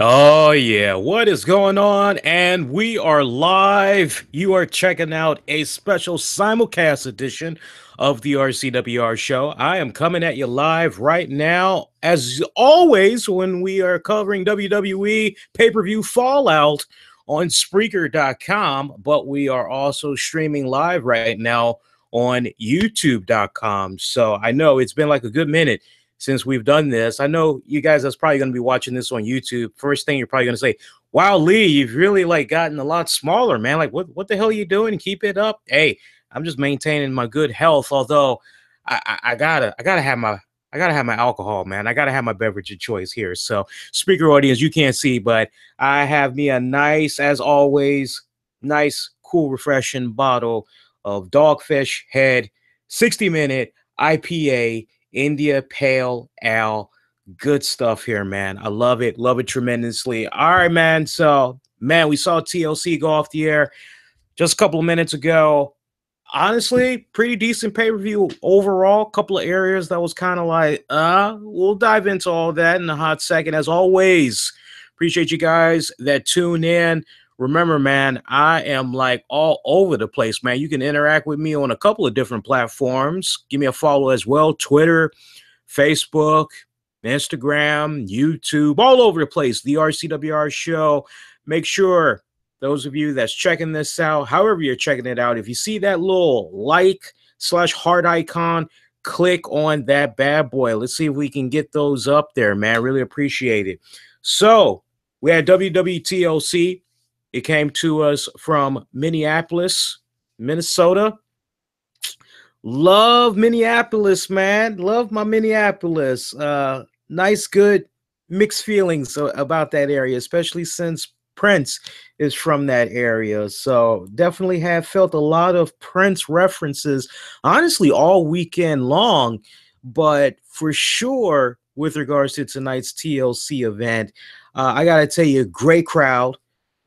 Oh, yeah. What is going on? And we are live. You are checking out a special simulcast edition of the RCWR show. I am coming at you live right now, as always, when we are covering WWE pay per view Fallout on Spreaker.com. But we are also streaming live right now on YouTube.com. So I know it's been like a good minute since we've done this. I know you guys that's probably going to be watching this on YouTube. First thing you're probably going to say, wow, Lee, you've really like gotten a lot smaller, man. Like what the hell are you doing? Keep it up. Hey, I'm just maintaining my good health. Although I gotta have my alcohol, man. I gotta have my beverage of choice here. So speaker audience, you can't see, but I have me a nice, as always, nice, cool, refreshing bottle of Dogfish Head 60-minute IPA India Pale Ale. Good stuff here, man. I love it. Love it tremendously. All right, man. So, man, we saw TLC go off the air just a couple of minutes ago. Honestly, pretty decent pay-per-view overall. Couple of areas that was kind of like, we'll dive into all that in a hot second. As always, appreciate you guys that tune in. Remember, man, I am like all over the place, man. You can interact with me on a couple of different platforms. Give me a follow as well. Twitter, Facebook, Instagram, YouTube, all over the place. The RCWR show. Make sure those of you that's checking this out, however you're checking it out, if you see that little like/heart icon, click on that bad boy. Let's see if we can get those up there, man. Really appreciate it. So we had WWE TLC. It came to us from Minneapolis, Minnesota. Love Minneapolis, man. Love my Minneapolis. Nice, good, mixed feelings about that area, especially since Prince is from that area. So definitely have felt a lot of Prince references, honestly, all weekend long. But for sure, with regards to tonight's TLC event, I got to tell you, great crowd.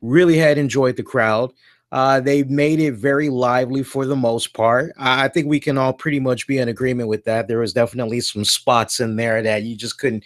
Really had enjoyed the crowd. They made it very lively for the most part. I think we can all pretty much be in agreement with that. There was definitely some spots in there that you just couldn't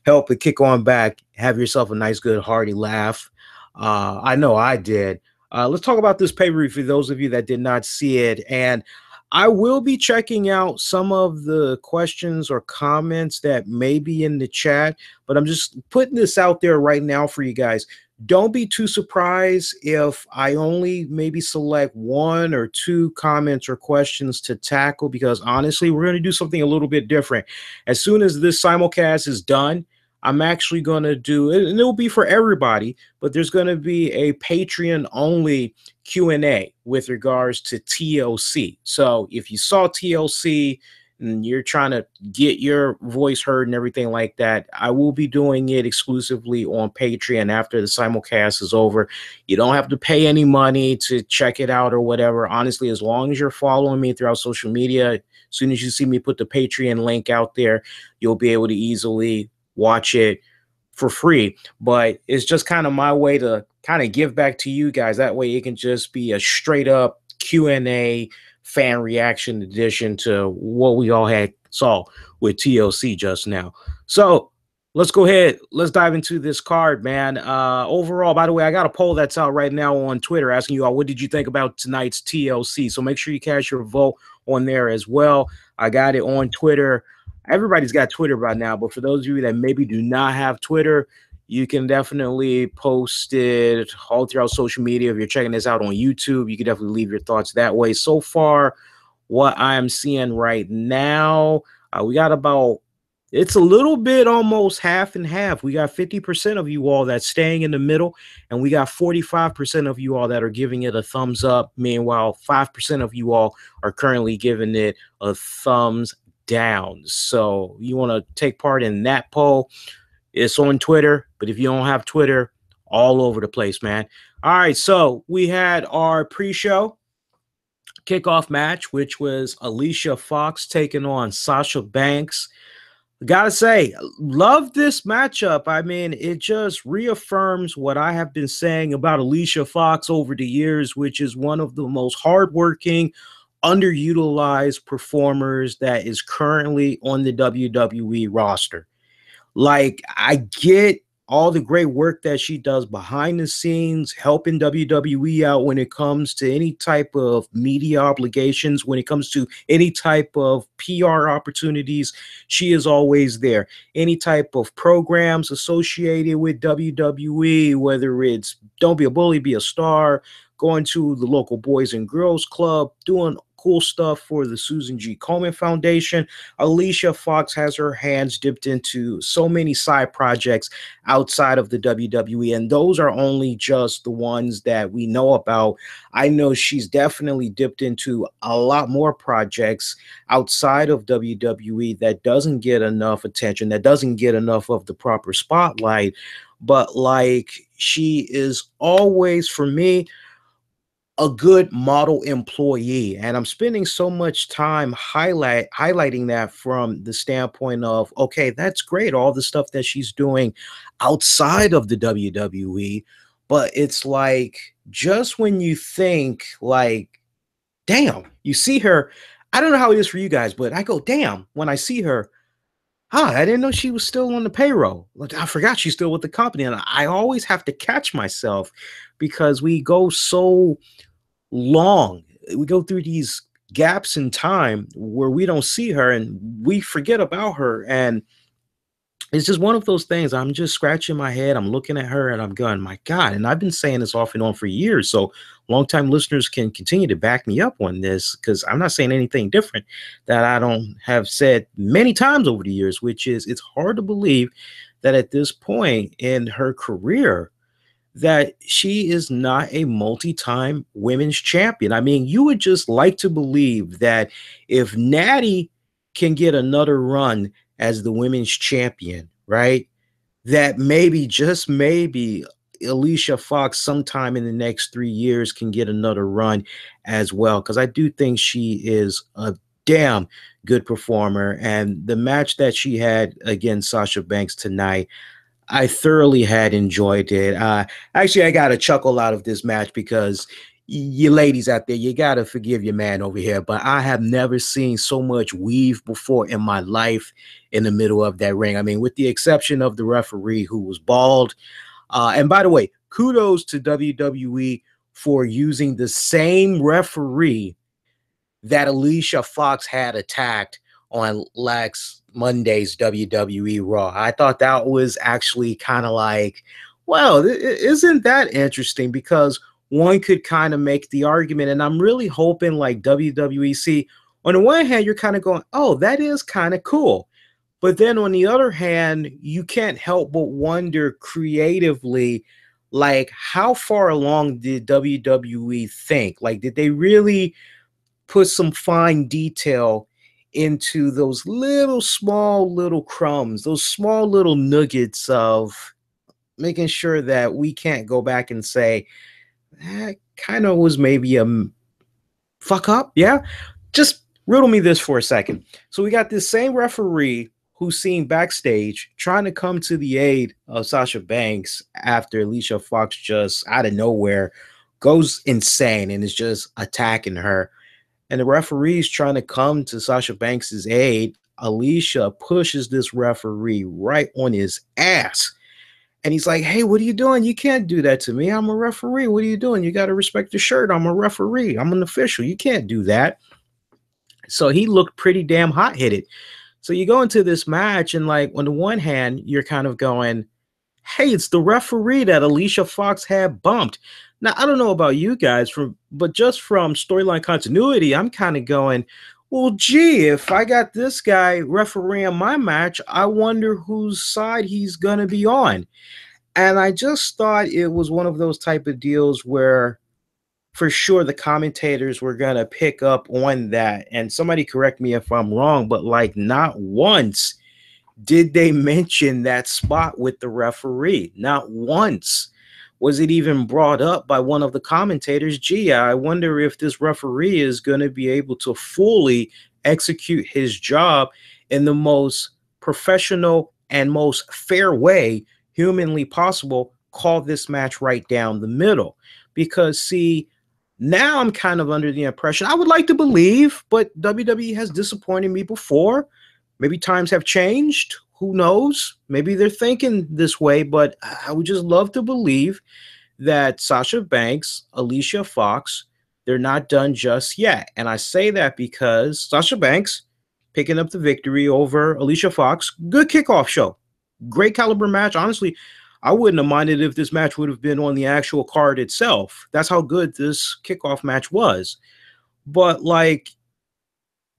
help but kick on back, have yourself a nice, good, hearty laugh. I know I did. Let's talk about this pay-per-view for those of you that did not see it. And I will be checking out some of the questions or comments that may be in the chat, but I'm just putting this out there right now for you guys. Don't be too surprised if I only maybe select one or two comments or questions to tackle, because honestly, we're going to do something a little bit different. As soon as this simulcast is done, I'm actually going to do it, and it will be for everybody, but there's going to be a Patreon only Q&A with regards to TLC. So if you saw TLC and you're trying to get your voice heard and everything like that, I will be doing it exclusively on Patreon after the simulcast is over. You don't have to pay any money to check it out or whatever. Honestly, as long as you're following me throughout social media, as soon as you see me put the Patreon link out there, you'll be able to easily watch it for free. But it's just kind of my way to kind of give back to you guys. That way it can just be a straight up Q&A fan reaction edition to what we all saw with TLC just now. So let's go ahead. Let's dive into this card, man. Overall, by the way, I got a poll that's out right now on Twitter asking you all, what did you think about tonight's TLC? So make sure you cast your vote on there as well. I got it on Twitter. Everybody's got Twitter by now, but for those of you that maybe do not have Twitter, you can definitely post it all throughout social media. If you're checking this out on YouTube, you can definitely leave your thoughts that way. So far, what I'm seeing right now, we got about, it's a little bit almost half and half. We got 50% of you all that's staying in the middle, and we got 45% of you all that are giving it a thumbs up. Meanwhile, 5% of you all are currently giving it a thumbs down. So you want to take part in that poll. It's on Twitter, but if you don't have Twitter, all over the place, man. All right, so we had our pre-show kickoff match, which was Alicia Fox taking on Sasha Banks. Gotta say, love this matchup. I mean, it just reaffirms what I have been saying about Alicia Fox over the years, which is one of the most hardworking, underutilized performers that is currently on the WWE roster. Like, I get all the great work that she does behind the scenes, helping WWE out when it comes to any type of media obligations, when it comes to any type of PR opportunities, she is always there. Any type of programs associated with WWE, whether it's Don't Be a Bully, Be a Star, going to the local Boys and Girls Club, doing cool stuff for the Susan G. Komen Foundation. Alicia Fox has her hands dipped into so many side projects outside of the WWE, and those are only just the ones that we know about. I know she's definitely dipped into a lot more projects outside of WWE that doesn't get enough attention, that doesn't get enough of the proper spotlight. But like, she is always, for me, a good model employee, and I'm spending so much time highlighting that from the standpoint of, okay, that's great, all the stuff that she's doing outside of the WWE, but it's like, just when you think like, damn, you see her, I don't know how it is for you guys, but I go, damn, when I see her, I didn't know she was still on the payroll. Like, I forgot she's still with the company, and I always have to catch myself because we go so long. We go through these gaps in time where we don't see her and we forget about her. And it's just one of those things. I'm just scratching my head. I'm looking at her and I'm going, my God. And I've been saying this off and on for years. So longtime listeners can continue to back me up on this, because I'm not saying anything different that I don't have said many times over the years, which is, it's hard to believe that at this point in her career, that she is not a multi-time women's champion. I mean, you would just like to believe that if Natty can get another run as the women's champion, right, that maybe, just maybe, Alicia Fox sometime in the next 3 years can get another run as well, because I do think she is a damn good performer. And the match that she had against Sasha Banks tonight, I thoroughly had enjoyed it. Actually, I got a chuckle out of this match because you ladies out there, you got to forgive your man over here, but I have never seen so much weave before in my life in the middle of that ring. I mean, with the exception of the referee who was bald. And by the way, kudos to WWE for using the same referee that Alicia Fox had attacked on Monday's WWE Raw. I thought that was actually kind of like, well, isn't that interesting? Because one could kind of make the argument, and I'm really hoping like WWE, see, on the one hand, you're kind of going, oh, that is kind of cool. But then on the other hand, you can't help but wonder creatively, like, how far along did WWE think? Like, did they really put some fine detail into those little small little crumbs, those small little nuggets of making sure that we can't go back and say, that kind of was maybe a fuck up? Yeah. Just riddle me this for a second. So we got this same referee who's seen backstage trying to come to the aid of Sasha Banks after Alicia Fox just out of nowhere goes insane and is just attacking her. And the referee's trying to come to Sasha Banks' aid. Alicia pushes this referee right on his ass. And he's like, hey, what are you doing? You can't do that to me. I'm a referee. What are you doing? You got to respect the shirt. I'm a referee. I'm an official. You can't do that. So he looked pretty damn hot-headed. So you go into this match, and like, on the one hand, you're kind of going, hey, it's the referee that Alicia Fox had bumped. Now, I don't know about you guys, but just from storyline continuity, I'm kind of going, well, gee, if I got this guy refereeing my match, I wonder whose side he's going to be on. And I just thought it was one of those type of deals where, for sure, the commentators were going to pick up on that. And somebody correct me if I'm wrong, but like, not once did they mention that spot with the referee. Not once was it even brought up by one of the commentators. Gee, I wonder if this referee is going to be able to fully execute his job in the most professional and most fair way humanly possible. Call this match right down the middle. Because, see, now I'm kind of under the impression, I would like to believe, but WWE has disappointed me before. Maybe times have changed. who knows? Maybe they're thinking this way, but I would just love to believe that Sasha Banks, Alicia Fox, they're not done just yet. And I say that because Sasha Banks picking up the victory over Alicia Fox, good kickoff show, great caliber match. Honestly, I wouldn't have minded if this match would have been on the actual card itself. That's how good this kickoff match was. But like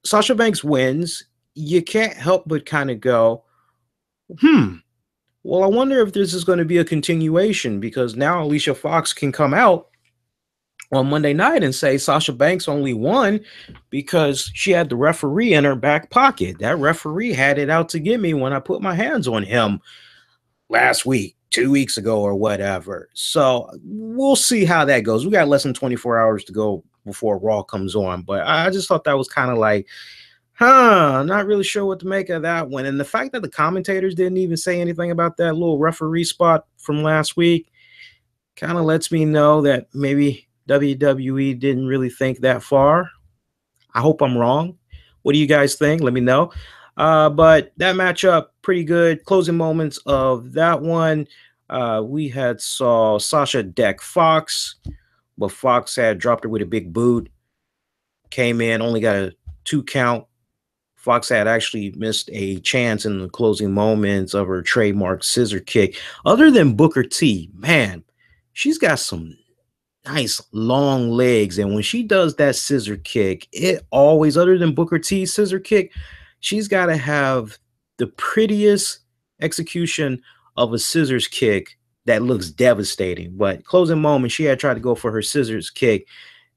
Sasha Banks wins, you can't help but kind of go, well, I wonder if this is going to be a continuation because now Alicia Fox can come out on Monday night and say Sasha Banks only won because she had the referee in her back pocket. That referee had it out to get me when I put my hands on him last week, 2 weeks ago, or whatever. So we'll see how that goes. We got less than 24 hours to go before Raw comes on, but I just thought that was kind of like, not really sure what to make of that one. And the fact that the commentators didn't even say anything about that little referee spot from last week kind of lets me know that maybe WWE didn't really think that far. I hope I'm wrong. What do you guys think? Let me know. But that matchup, pretty good. Closing moments of that one. We had saw Sasha deck Fox, but Fox had dropped her with a big boot. Came in, only got a 2 count. Fox had actually missed a chance in the closing moments of her trademark scissor kick. Other than Booker T, man, she's got some nice long legs. And when she does that scissor kick, it always, other than Booker T's scissor kick, she's got to have the prettiest execution of a scissors kick that looks devastating. But closing moment, she had tried to go for her scissors kick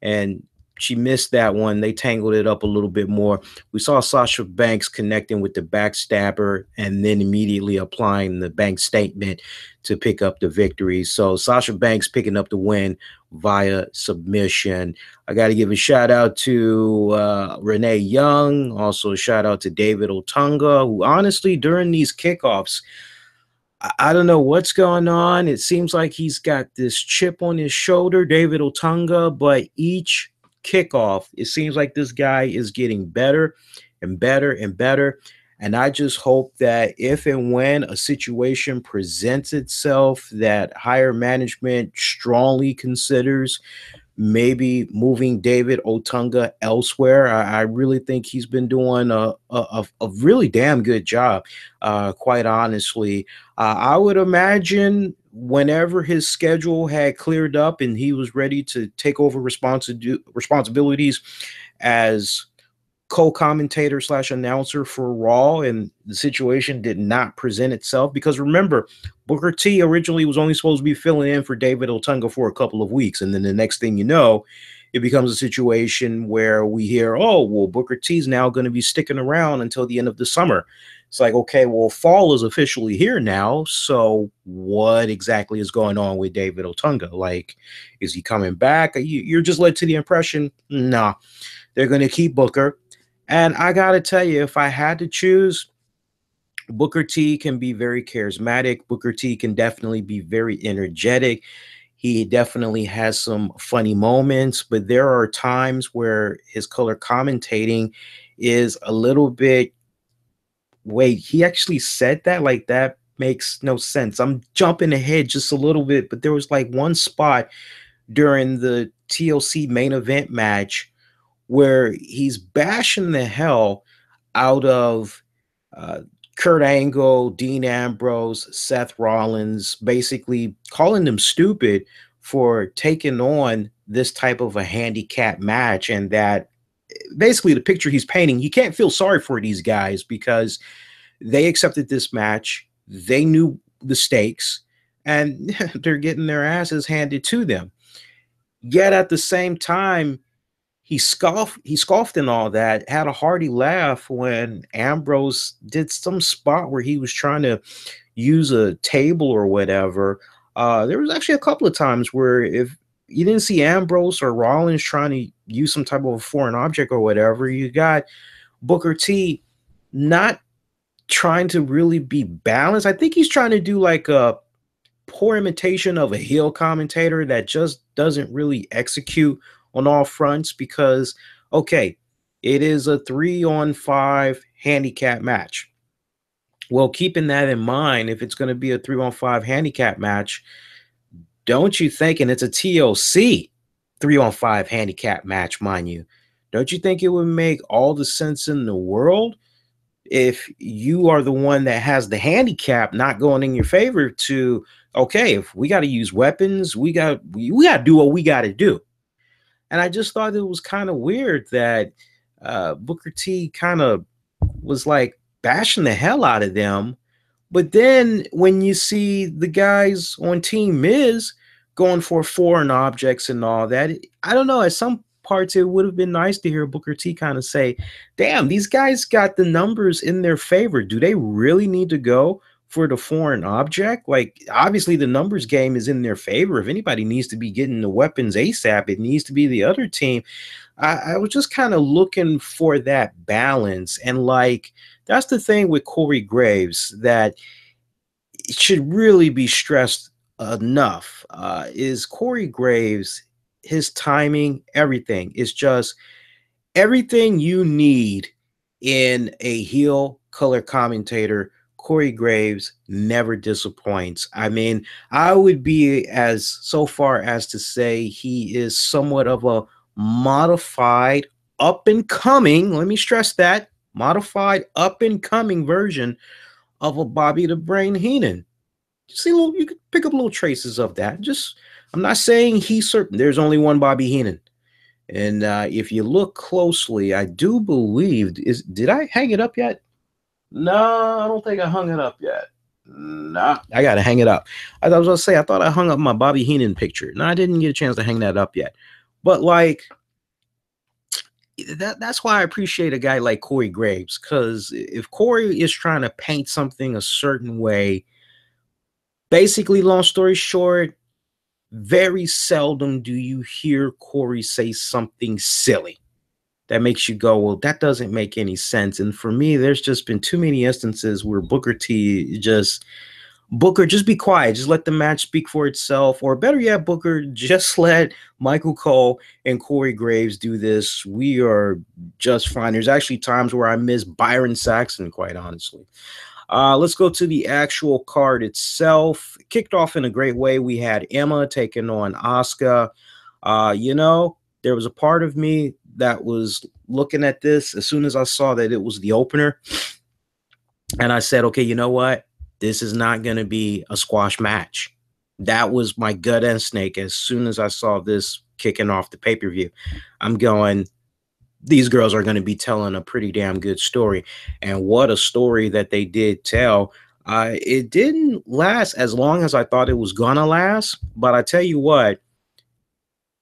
and she missed that one. They tangled it up a little bit more. We saw Sasha Banks connecting with the backstabber and then immediately applying the bank statement to pick up the victory. So Sasha Banks picking up the win via submission. I got to give a shout out to Renee Young. Also a shout out to David Otunga, who honestly during these kickoffs, I don't know what's going on. It seems like he's got this chip on his shoulder, David Otunga, but each kickoff, it seems like this guy is getting better and better and better. And I just hope that if and when a situation presents itself that higher management strongly considers maybe moving David Otunga elsewhere, I really think he's been doing a really damn good job, quite honestly. I would imagine whenever his schedule had cleared up and he was ready to take over responsibilities as co-commentator / announcer for Raw, and the situation did not present itself, because remember, Booker T originally was only supposed to be filling in for David Otunga for a couple of weeks, and then the next thing you know, it becomes a situation where we hear, oh, well, Booker T's now going to be sticking around until the end of the summer. It's like, okay, well, fall is officially here now, so what exactly is going on with David Otunga? Like, is he coming back? You're just led to the impression, nah, they're going to keep Booker. And I got to tell you, if I had to choose, Booker T can be very charismatic. Booker T can definitely be very energetic. He definitely has some funny moments, but there are times where his color commentating is a little bit, wait, he actually said that? Like, that makes no sense. I'm jumping ahead just a little bit, but there was like one spot during the TLC main event match where he's bashing the hell out of Kurt Angle, Dean Ambrose, Seth Rollins, basically calling them stupid for taking on this type of a handicap match. And that basically the picture he's painting, you can't feel sorry for these guys because they accepted this match. They knew the stakes and they're getting their asses handed to them. Yet at the same time, he scoffed and all that, had a hearty laugh when Ambrose did some spot where he was trying to use a table or whatever. There was actually a couple of times where if you didn't see Ambrose or Rollins trying to use some type of a foreign object or whatever, you got Booker T not trying to really be balanced. I think he's trying to do like a poor imitation of a heel commentator that just doesn't really execute on all fronts, because okay, it is a 3-on-5 handicap match. Well, keeping that in mind, if it's going to be a 3-on-5 handicap match, don't you think, and it's a TLC 3-on-5 handicap match, mind you, don't you think it would make all the sense in the world if you are the one that has the handicap not going in your favor to, okay, if we got to use weapons, we got to do what we got to do. And I just thought it was kind of weird that Booker T kind of was like bashing the hell out of them. But then when you see the guys on Team Miz going for foreign objects and all that, I don't know. At some parts, it would have been nice to hear Booker T kind of say, damn, these guys got the numbers in their favor. Do they really need to go for the foreign object? Like, obviously, the numbers game is in their favor. If anybody needs to be getting the weapons ASAP, it needs to be the other team. I was just kind of looking for that balance. And like, that's the thing with Corey Graves that it should really be stressed enough is Corey Graves, his timing, everything is just everything you need in a heel color commentator. Corey Graves never disappoints. I mean, I would be as so far as to say he is somewhat of a modified, up and coming, let me stress that, modified, up and coming version of a Bobby the Brain Heenan. See, little, you could pick up little traces of that. Just, I'm not saying he's certain. There's only one Bobby Heenan. And if you look closely, I do believe, did I hang it up yet? No, I don't think I hung it up yet. Nah, I got to hang it up. I was going to say, I thought I hung up my Bobby Heenan picture. No, I didn't get a chance to hang that up yet. But like, that's why I appreciate a guy like Corey Graves, because if Corey is trying to paint something a certain way, basically, long story short, very seldom do you hear Corey say something silly that makes you go, well, that doesn't make any sense. And for me, there's just been too many instances where Booker, just be quiet. Just let the match speak for itself. Or better yet, Booker, just let Michael Cole and Corey Graves do this. We are just fine. There's actually times where I miss Byron Saxton, quite honestly. Let's go to the actual card itself. Kicked off in a great way. We had Emma taking on Asuka. There was a part of me that was looking at this as soon as I saw that it was the opener. And I said, okay, you know what? This is not going to be a squash match. That was my gut instinct as soon as I saw this kicking off the pay-per-view. I'm going, these girls are going to be telling a pretty damn good story. And what a story that they did tell. It didn't last as long as I thought it was going to last. But I tell you what,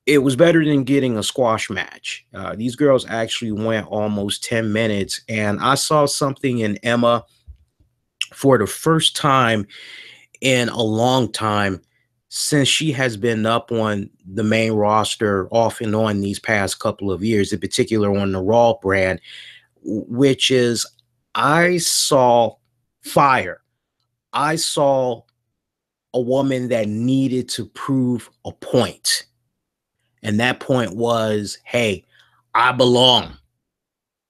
it was better than getting a squash match. These girls actually went almost 10 minutes. And I saw something in Emma for the first time in a long time since she has been up on the main roster off and on these past couple of years, in particular on the Raw brand, which is I saw fire. I saw a woman that needed to prove a point. And that point was, hey, I belong.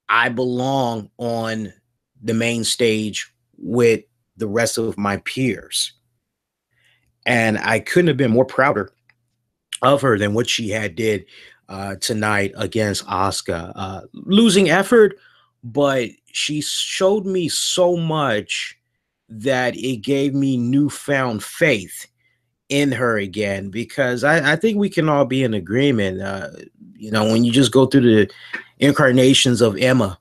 I belong on the main stage with the rest of my peers. And I couldn't have been more prouder of her than what she had did tonight against Asuka. Losing effort, but she showed me so much that it gave me newfound faith in her again, because I think we can all be in agreement. When you just go through the incarnations of Emma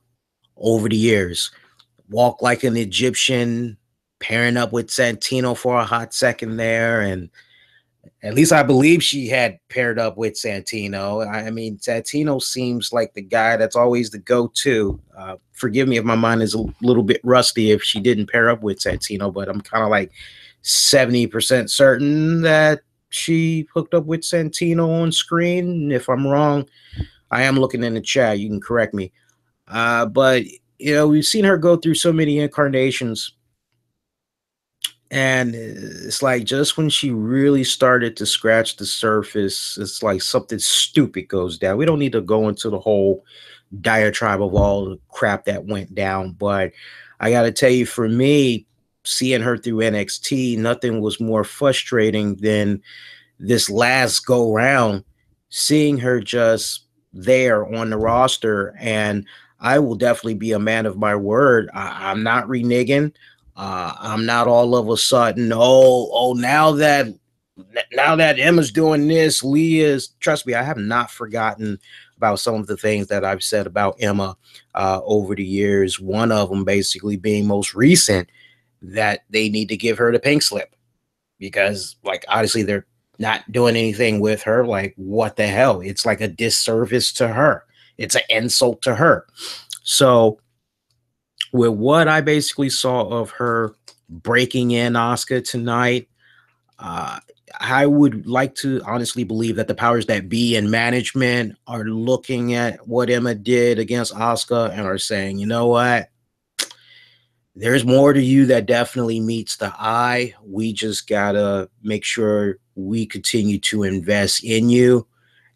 over the years, walk like an Egyptian, pairing up with Santino for a hot second there. And at least I believe she had paired up with Santino. I mean, Santino seems like the guy that's always the go-to. Forgive me if my mind is a little bit rusty if she didn't pair up with Santino, but I'm kind of like 70% certain that she hooked up with Santino on screen. If I'm wrong, I am looking in the chat. You can correct me. But we've seen her go through so many incarnations, and it's like just when she really started to scratch the surface, it's like something stupid goes down. We don't need to go into the whole diatribe of all the crap that went down, but I got to tell you, for me, seeing her through NXT, nothing was more frustrating than this last go round, seeing her just there on the roster. And I will definitely be a man of my word. I'm not reneging. I'm not all of a sudden, now that Emma's doing this, Leah's. Trust me, I have not forgotten about some of the things that I've said about Emma over the years. One of them basically being most recent, that they need to give her the pink slip, because, like, honestly, they're not doing anything with her. Like, what the hell? It's like a disservice to her. It's an insult to her. So with what I basically saw of her breaking in Asuka tonight, I would like to honestly believe that the powers that be in management are looking at what Emma did against Asuka and are saying, you know what? There's more to you that definitely meets the eye. We just gotta make sure we continue to invest in you,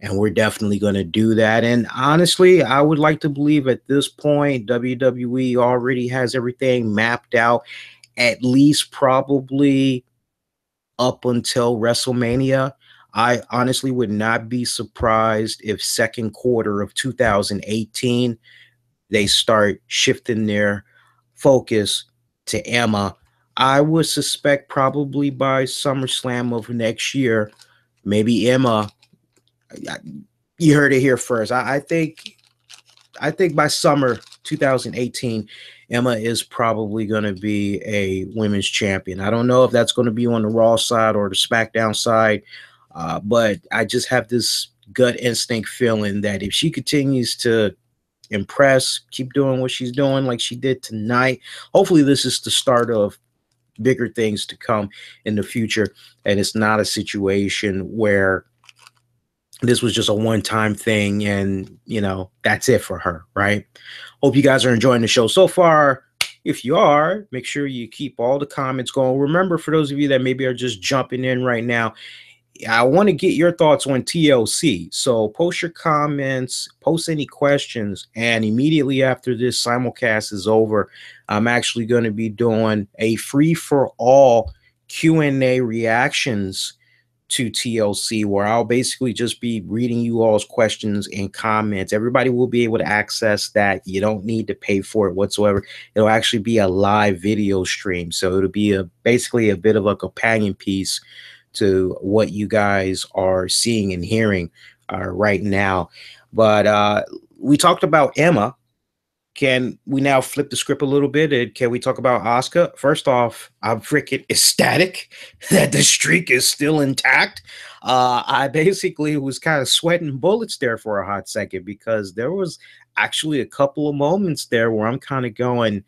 and we're definitely going to do that. And honestly, I would like to believe at this point, WWE already has everything mapped out, at least probably up until WrestleMania. I honestly would not be surprised if second quarter of 2018 they start shifting their focus to Emma. I would suspect probably by SummerSlam of next year, maybe Emma. You heard it here first. I think by summer 2018, Emma is probably going to be a women's champion. I don't know if that's going to be on the Raw side or the SmackDown side, but I just have this gut instinct feeling that if she continues to impress, keep doing what she's doing like she did tonight, hopefully this is the start of bigger things to come in the future, and it's not a situation where this was just a one-time thing and that's it for her, right? Hope you guys are enjoying the show so far. If you are, make sure you keep all the comments going. Remember, for those of you that maybe are just jumping in right now, I want to get your thoughts on TLC. So post your comments, post any questions, and immediately after this simulcast is over, I'm actually going to be doing a free-for-all Q&A reactions to TLC, where I'll basically just be reading you all's questions and comments. Everybody will be able to access that. You don't need to pay for it whatsoever. It'll actually be a live video stream. So it'll be basically a bit of a companion piece to what you guys are seeing and hearing right now. But we talked about Emma. Can we now flip the script a little bit? And can we talk about Asuka? First off, I'm freaking ecstatic that the streak is still intact. I basically was kind of sweating bullets there for a hot second, because there was actually a couple of moments there where I'm kind of going,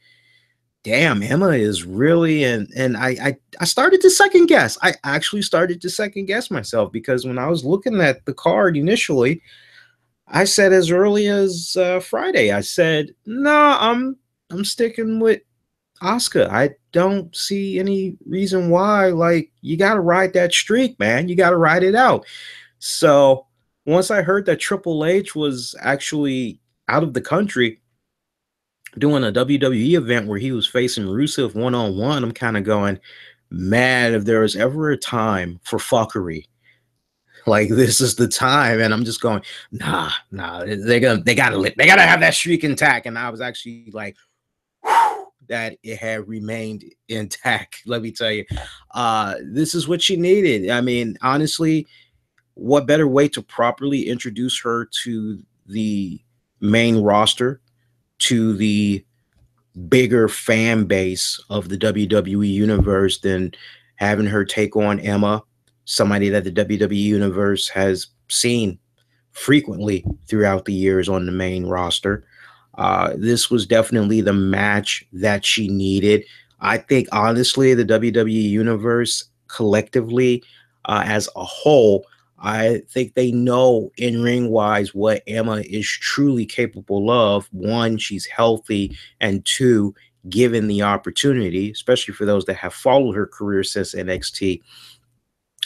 damn, Emma is really, and I started to second guess. I actually started to second guess myself, because when I was looking at the card initially, I said as early as Friday, I said, "Nah, I'm sticking with Asuka. I don't see any reason why. Like, you got to ride that streak, man. You got to ride it out." So once I heard that Triple H was actually out of the country doing a WWE event where he was facing Rusev one-on-one, I'm kind of going, man, if there was ever a time for fuckery, like, this is the time. And I'm just going, nah, they gotta have that streak intact. And I was actually like, that it had remained intact. Let me tell you, this is what she needed. I mean, honestly, what better way to properly introduce her to the main roster, to the bigger fan base of the WWE universe, than having her take on Emma, somebody that the WWE universe has seen frequently throughout the years on the main roster. This was definitely the match that she needed. I think, honestly, the WWE universe collectively, as a whole, I think they know in ring wise what Emma is truly capable of. One, she's healthy, and two, given the opportunity, especially for those that have followed her career since NXT.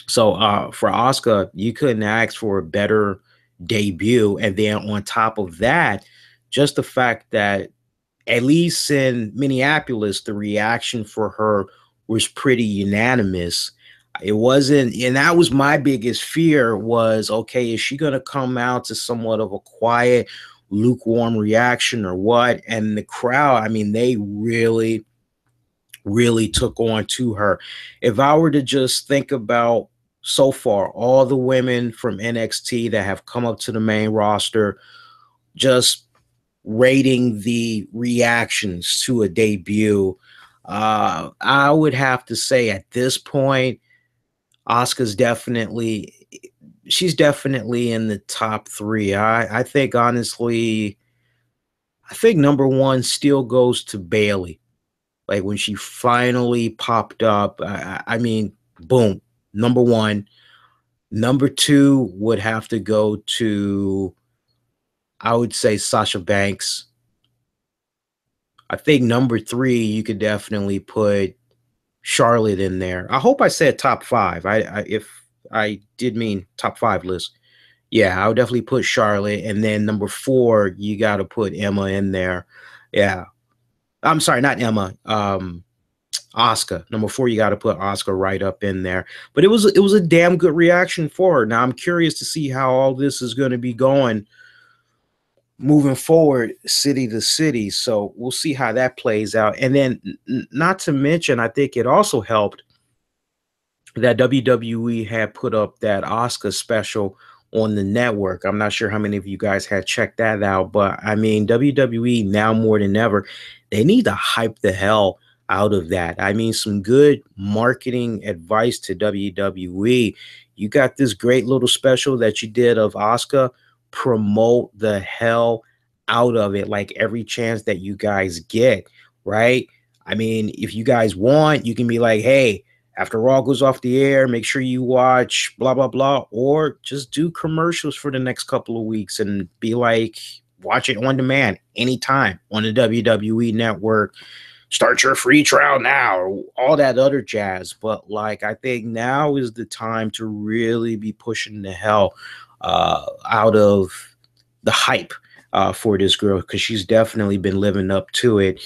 So for Asuka, you couldn't ask for a better debut. And then on top of that, just the fact that, at least in Minneapolis, the reaction for her was pretty unanimous. It wasn't, and that was my biggest fear was, okay, is she going to come out to somewhat of a quiet, lukewarm reaction or what? And the crowd, I mean, they really, really took on to her. If I were to just think about so far, all the women from NXT that have come up to the main roster, just rating the reactions to a debut, I would have to say at this point, Asuka's definitely, she's definitely in the top three. I think honestly, I think number one still goes to Bailey. Like when she finally popped up, I mean, boom, number one. Number two would have to go to, I would say, Sasha Banks. I think number three, you could definitely put Charlotte in there. I hope I said top five. If I did mean top five list, yeah, I would definitely put Charlotte, and then number four, you got to put Emma in there. Yeah, I'm sorry, not Emma. Asuka. Number four, you got to put Asuka right up in there. But it was a damn good reaction for her. Now I'm curious to see how all this is going to be going moving forward, city to city. So we'll see how that plays out. And then, not to mention, I think it also helped that WWE had put up that Asuka special on the network. I'm not sure how many of you guys had checked that out, but I mean, WWE now more than ever, they need to hype the hell out of that. I mean, some good marketing advice to WWE. You got this great little special that you did of Asuka. Promote the hell out of it, like every chance that you guys get, right? I mean, if you guys want, you can be like, hey, after Raw goes off the air, make sure you watch blah, blah, blah, or just do commercials for the next couple of weeks and be like, watch it on demand anytime on the WWE network. Start your free trial now, or all that other jazz. But like, I think now is the time to really be pushing the hell out of the hype for this girl, because she's definitely been living up to it.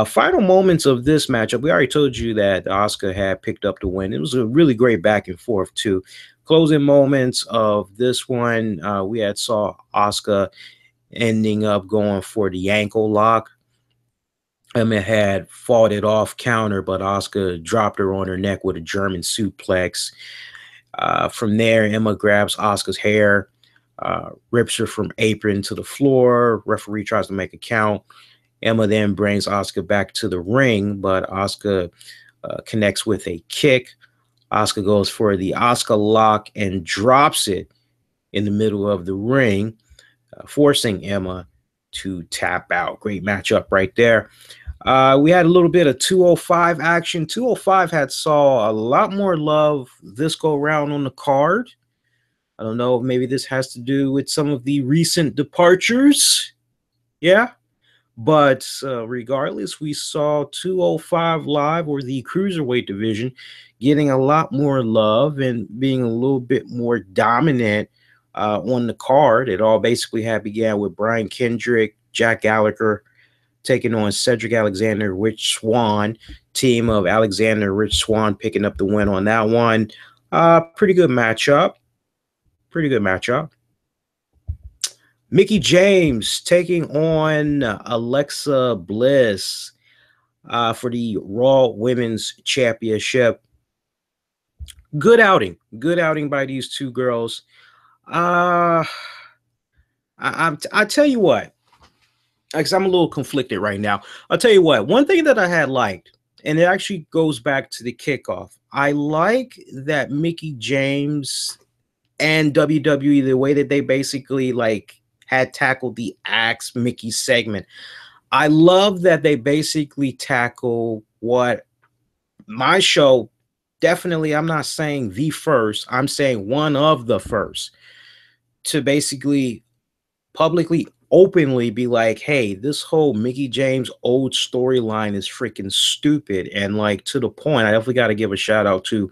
Final moments of this matchup, we already told you that Asuka had picked up the win. It was a really great back and forth too. Closing moments of this one, we had saw Asuka ending up going for the ankle lock. Emma had fought it off counter, but Asuka dropped her on her neck with a German suplex. From there, Emma grabs Asuka's hair, rips her from apron to the floor. Referee tries to make a count. Emma then brings Asuka back to the ring, but Asuka connects with a kick. Asuka goes for the Asuka lock and drops it in the middle of the ring, forcing Emma to tap out. Great matchup right there. We had a little bit of 205 action. 205 had saw a lot more love this go round on the card. I don't know if maybe this has to do with some of the recent departures. Yeah. But regardless, we saw 205 Live, or the Cruiserweight division, getting a lot more love and being a little bit more dominant on the card. It all basically began with Brian Kendrick, Jack Gallagher taking on Cedric Alexander, Rich Swann. Team of Alexander, Rich Swann picking up the win on that one. Pretty good matchup. Pretty good matchup. Mickie James taking on Alexa Bliss for the Raw Women's Championship. Good outing. Good outing by these two girls. I tell you what, because I'm a little conflicted right now. I'll tell you what, one thing that I had liked, and it actually goes back to the kickoff. I like that Mickie James and WWE, the way that they basically like had tackled the Axe Mickey segment. I love that they basically tackle what my show, definitely, I'm not saying the first, I'm saying one of the first, to basically publicly, openly be like, hey, this whole Mickie James old storyline is freaking stupid. And like, to the point, I definitely got to give a shout out to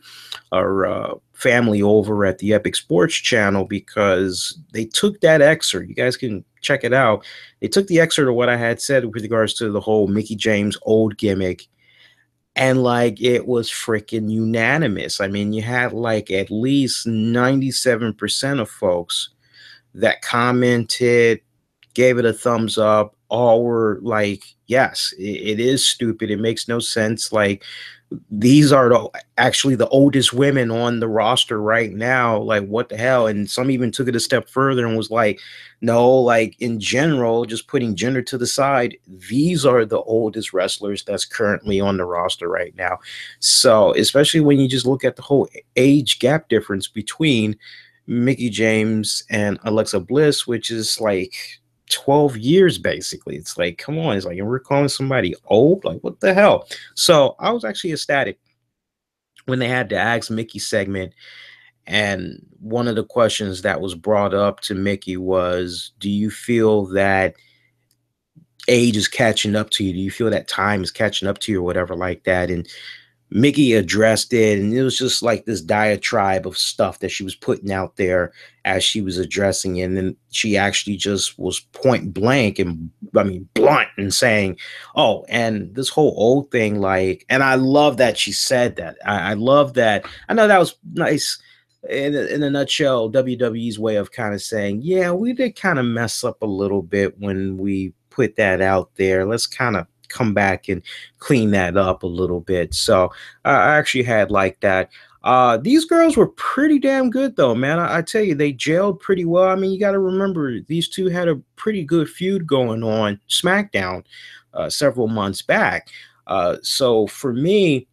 our family over at the Epic Sports channel, because they took that excerpt. You guys can check it out. They took the excerpt of what I had said with regards to the whole Mickie James old gimmick, and like it was freaking unanimous. I mean, you had like at least 97% of folks that commented, gave it a thumbs up, all were like, yes, it is stupid. It makes no sense. Like, these are actually the oldest women on the roster right now. Like, what the hell? And some even took it a step further and was like, no, like in general, just putting gender to the side, these are the oldest wrestlers that's currently on the roster right now. So, especially when you just look at the whole age gap difference between Mickie James and Alexa Bliss, which is like 12 years basically. It's like, come on, it's like, and we're calling somebody old, like what the hell? So I was actually ecstatic when they had the Ask Mickie segment, and one of the questions that was brought up to Mickie was, do you feel that age is catching up to you? Do you feel that time is catching up to you or whatever like that? And Mickie addressed it, and it was just like this diatribe of stuff that she was putting out there as she was addressing it. And then she actually just was point blank and, I mean, blunt and saying, oh, and this whole old thing, like, and I love that she said that. I love that. I know that was nice. In a nutshell, WWE's way of kind of saying, yeah, we did kind of mess up a little bit when we put that out there. Let's kind of come back and clean that up a little bit. So I actually had like that. These girls were pretty damn good though, man. I tell you, they gelled pretty well. I mean, you got to remember these two had a pretty good feud going on SmackDown several months back. So for me,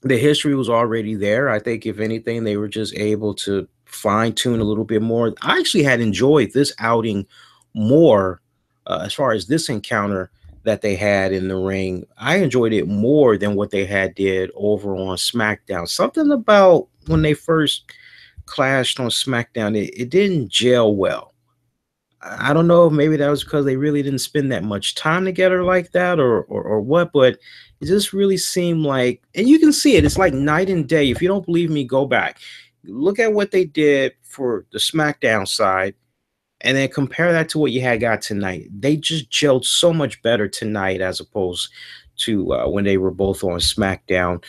the history was already there. I think if anything, they were just able to fine tune a little bit more. I actually had enjoyed this outing more as far as this encounter that they had in the ring. I enjoyed it more than what they had did over on SmackDown. Something about when they first clashed on SmackDown, it didn't gel well. I don't know if maybe that was because they really didn't spend that much time together like that, or what, but it just really seemed like, and you can see it, it's like night and day. If you don't believe me, go back. Look at what they did for the SmackDown side and then compare that to what you had got tonight. They just gelled so much better tonight as opposed to when they were both on SmackDown.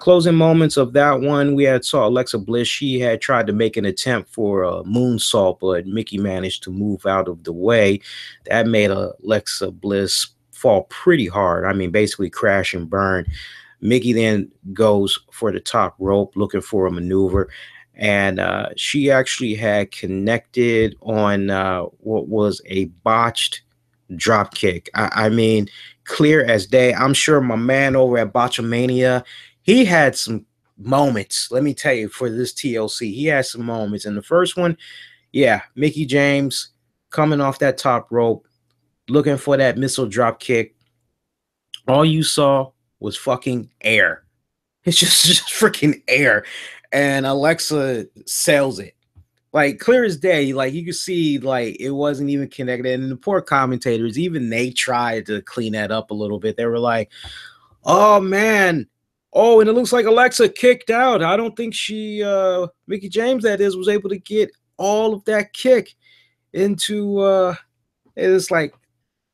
Closing moments of that one, we had saw Alexa Bliss. She had tried to make an attempt for a moonsault, but Mickie managed to move out of the way. That made Alexa Bliss fall pretty hard. I mean, basically crash and burn. Mickie then goes for the top rope looking for a maneuver, and she actually had connected on what was a botched drop kick. I mean, clear as day. I'm sure my man over at Botchamania, he had some moments. Let me tell you, for this TLC, he had some moments. And the first one, yeah, Mickie James coming off that top rope, looking for that missile drop kick. All you saw was fucking air. It's just freaking air. And Alexa sells it. Like clear as day, like you could see, like it wasn't even connected. And the poor commentators, even they tried to clean that up a little bit. They were like, "Oh man, oh, and it looks like Alexa kicked out. I don't think she, Mickie James, that is, was able to get all of that kick into." It's like,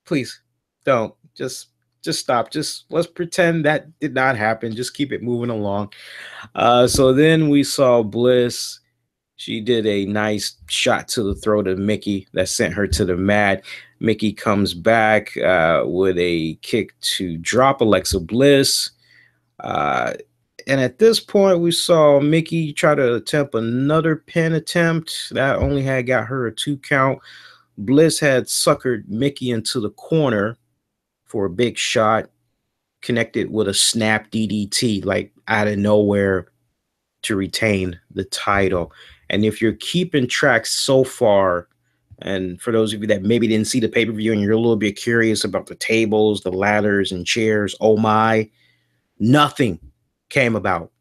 please don't just stop. Just let's pretend that did not happen. Just keep it moving along. So then we saw Bliss. She did a nice shot to the throat of Mickie that sent her to the mat. Mickie comes back with a kick to drop Alexa Bliss. And at this point, we saw Mickie try to attempt another pin attempt. That only had got her a 2 count. Bliss had suckered Mickie into the corner for a big shot, connected with a snap DDT, like out of nowhere, to retain the title. And if you're keeping track so far, and for those of you that maybe didn't see the pay-per-view and you're a little bit curious about the tables, the ladders and chairs, oh my, nothing came about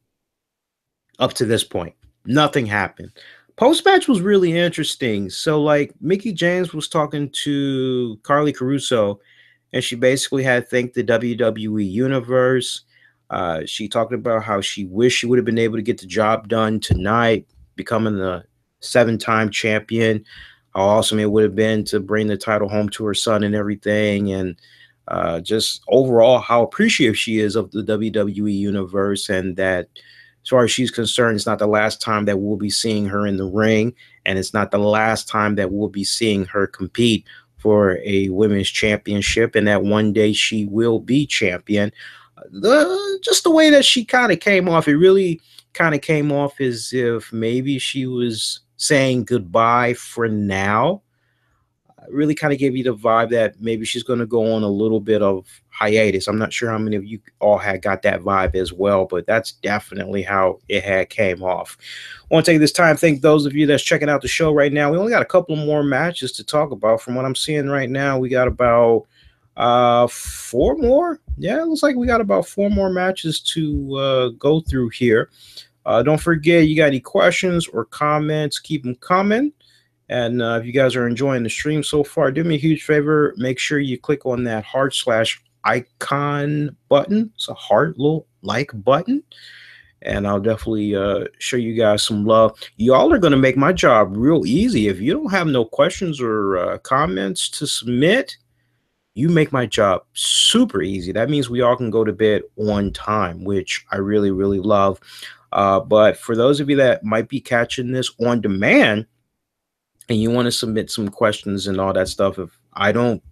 up to this point. Nothing happened. Post-match was really interesting. So like Mickie James was talking to Carly Caruso, and she basically had thanked the WWE Universe. She talked about how she wished she would have been able to get the job done tonight, becoming the 7-time champion. How awesome it would have been to bring the title home to her son and everything. And just overall how appreciative she is of the WWE universe, and that as far as she's concerned, it's not the last time that we'll be seeing her in the ring, and it's not the last time that we'll be seeing her compete for a women's championship, and that one day she will be champion. Just the way that she kind of came off, it really kind of came off as if maybe she was saying goodbye for now. Really kind of gave you the vibe that maybe she's going to go on a little bit of hiatus. I'm not sure how many of you all had got that vibe as well, but that's definitely how it had came off. I want to take this time to thank those of you that's checking out the show right now. We only got a couple more matches to talk about. From what I'm seeing right now, we got about 4 more. Yeah, it looks like we got about 4 more matches to go through here. Don't forget, you got any questions or comments, keep them coming. And if you guys are enjoying the stream so far, do me a huge favor. Make sure you click on that heart/icon button. It's a heart little like button. And I'll definitely show you guys some love. Y'all are going to make my job real easy. If you don't have no questions or comments to submit, you make my job super easy. That means we all can go to bed on time, which I really, really love. But for those of you that might be catching this on demand, and you want to submit some questions and all that stuff, if I don't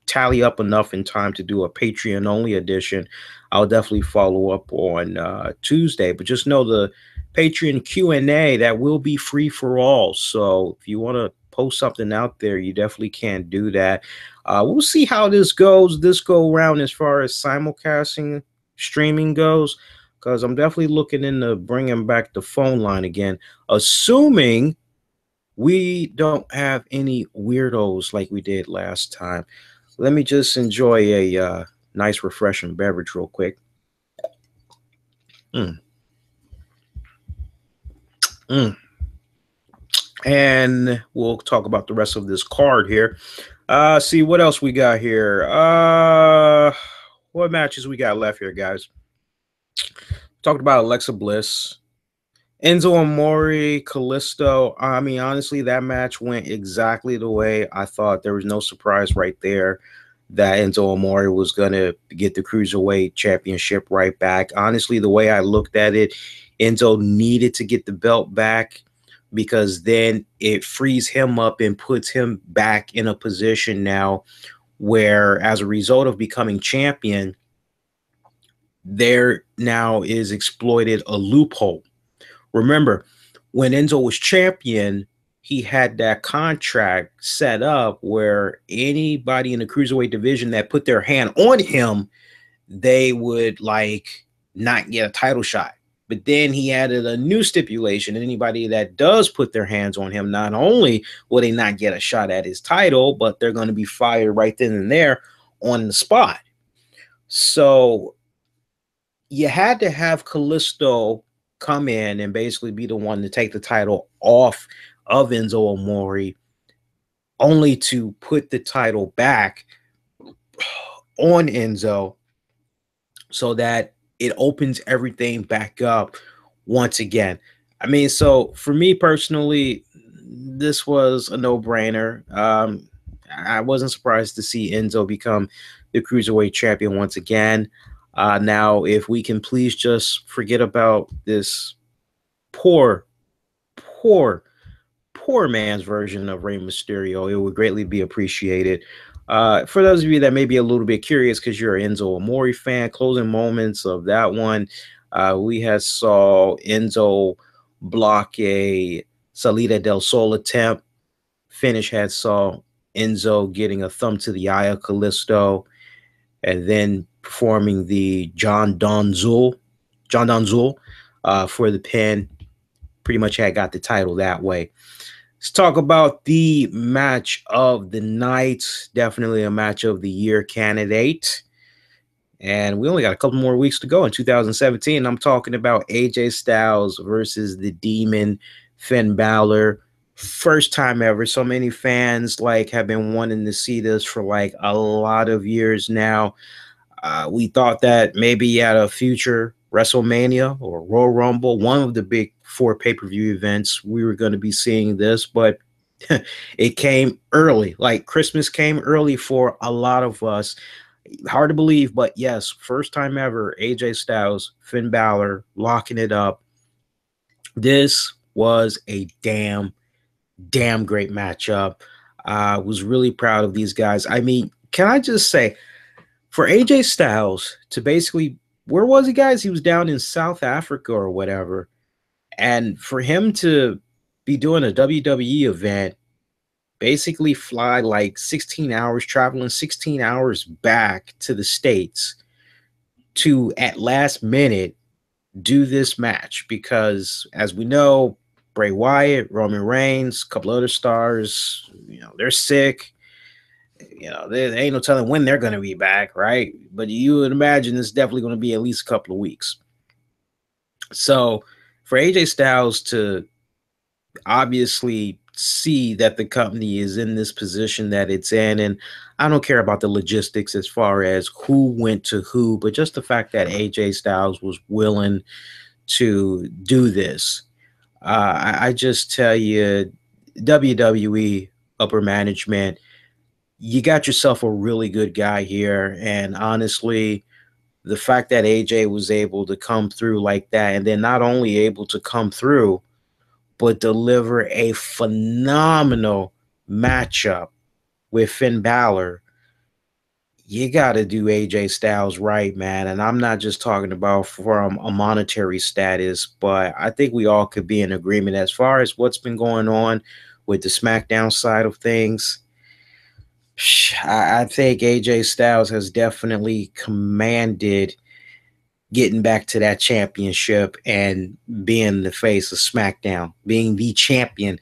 tally up enough in time to do a Patreon only edition, I'll definitely follow up on Tuesday. But just know the Patreon Q&A, that will be free for all. So if you want to post something out there, you definitely can do that. We'll see how this goes this go around as far as simulcasting streaming goes, because I'm definitely looking into bringing back the phone line again, assuming we don't have any weirdos like we did last time. Let me just enjoy a nice refreshing beverage real quick. And we'll talk about the rest of this card here. See what else we got here. What matches we got left here, guys? Talked about Alexa Bliss, Enzo Amore, Kalisto. I mean, honestly, that match went exactly the way I thought. There was no surprise right there that Enzo Amore was going to get the Cruiserweight Championship right back. Honestly, the way I looked at it, Enzo needed to get the belt back, because then it frees him up and puts him back in a position now where, as a result of becoming champion, there now is exploited a loophole. Remember, when Enzo was champion, he had that contract set up where anybody in the Cruiserweight division that put their hand on him, they would like not get a title shot. But then he added a new stipulation. Anybody that does put their hands on him, not only will they not get a shot at his title, but they're going to be fired right then and there on the spot. So you had to have Kalisto come in and basically be the one to take the title off of Enzo Amore, only to put the title back on Enzo so that it opens everything back up once again. I mean, so for me personally, this was a no-brainer. I wasn't surprised to see Enzo become the Cruiserweight champion once again. Now, if we can please just forget about this poor man's version of Rey Mysterio, it would greatly be appreciated. For those of you that may be a little bit curious because you're an Enzo Amore fan, closing moments of that one, we had saw Enzo block a Salida del Sol attempt. Finish had saw Enzo getting a thumb to the eye of Kalisto, and then performing the John Donzul for the pin. Pretty much had got the title that way. Let's talk about the match of the night. Definitely a match of the year candidate. And we only got a couple more weeks to go in 2017. I'm talking about AJ Styles versus the Demon Finn Balor. First time ever. So many fans like have been wanting to see this for like a lot of years now. We thought that maybe at a future WrestleMania or Royal Rumble, one of the big 4 pay-per-view events, we were going to be seeing this, but it came early. Like Christmas came early for a lot of us. Hard to believe, but yes, first time ever, AJ Styles, Finn Balor locking it up. This was a damn great matchup. I was really proud of these guys. I mean, can I just say, for AJ Styles to basically, where was he, guys? He was down in South Africa or whatever. And for him to be doing a WWE event, basically fly like 16 hours, traveling 16 hours back to the States to at last minute do this match, because as we know, Bray Wyatt, Roman Reigns, a couple other stars, they're sick. There ain't no telling when they're going to be back, right? But you would imagine it's definitely going to be at least a couple of weeks. So for AJ Styles to obviously see that the company is in this position that it's in, and I don't care about the logistics as far as who went to who, but just the fact that AJ Styles was willing to do this. I just tell you, WWE upper management, you got yourself a really good guy here. And honestly, the fact that AJ was able to come through like that, and then not only able to come through, but deliver a phenomenal matchup with Finn Balor, you got to do AJ Styles right, man. And I'm not just talking about from a monetary status, but I think we all could be in agreement as far as what's been going on with the SmackDown side of things. I think AJ Styles has definitely commanded getting back to that championship and being the face of SmackDown, being the champion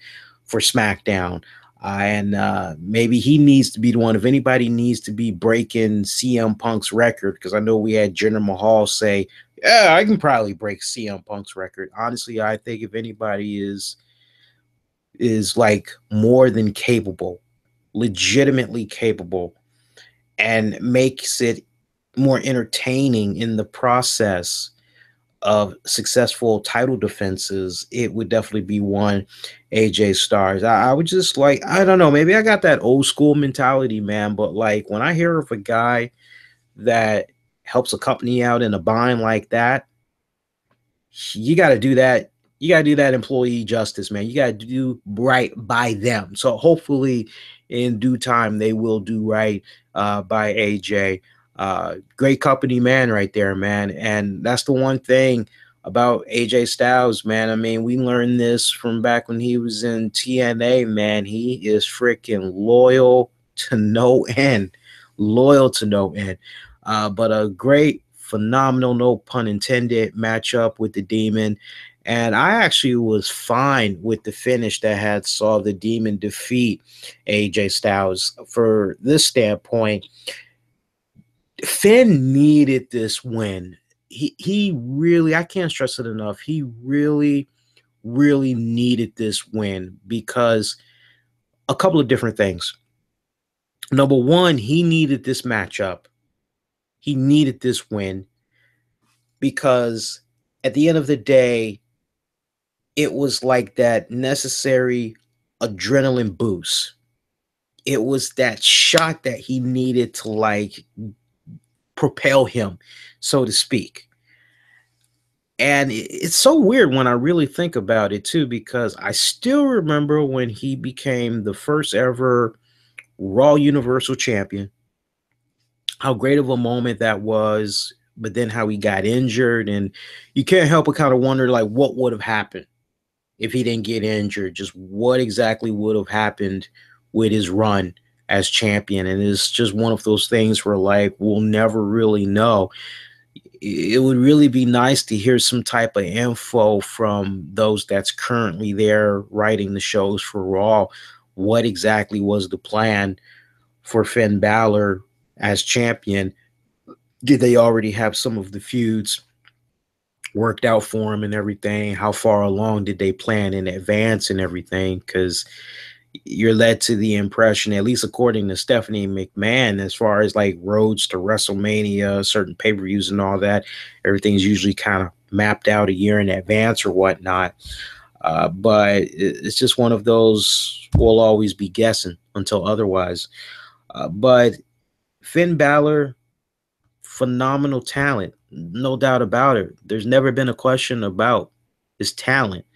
for SmackDown. And maybe he needs to be the one. If anybody needs to be breaking CM Punk's record, because I know we had Jinder Mahal say, yeah, I can probably break CM Punk's record. Honestly, I think if anybody is like more than capable, legitimately capable, and makes it more entertaining in the process of successful title defenses, it would definitely be one AJ Styles. I would just like, I don't know, maybe I got that old school mentality, man, but like when I hear of a guy that helps a company out in a bind like that, you got to do that. You got to do that employee justice, man. You got to do right by them. So hopefully in due time, they will do right by AJ. Great company man right there, man. And that's the one thing about AJ Styles, man. I mean, we learned this from back when he was in TNA, man. He is freaking loyal to no end. Loyal to no end. But a great, phenomenal, no pun intended, matchup with the Demon. And I actually was fine with the finish that had saw the Demon defeat AJ Styles. For this standpoint, Finn needed this win. He really, I can't stress it enough, he really, really needed this win because a couple of different things. Number one, he needed this matchup. He needed this win because at the end of the day, it was like that necessary adrenaline boost. It was that shot that he needed to like propel him, so to speak. And it's so weird when I really think about it too, because I still remember when he became the first ever Raw Universal Champion, how great of a moment that was, but then how he got injured. And you can't help but kind of wonder like what would have happened if he didn't get injured, just what exactly would have happened with his run as champion. And it's just one of those things where like we'll never really know. It would really be nice to hear some type of info from those that's currently there writing the shows for Raw. What exactly was the plan for Finn Balor as champion? Did they already have some of the feuds worked out for him and everything? How far along did they plan in advance and everything? Because you're led to the impression, at least according to Stephanie McMahon, as far as like roads to WrestleMania, certain pay-per-views and all that, everything's usually kind of mapped out a year in advance or whatnot. But it's just one of those, we'll always be guessing until otherwise. But Finn Balor, phenomenal talent, no doubt about it. There's never been a question about his talent,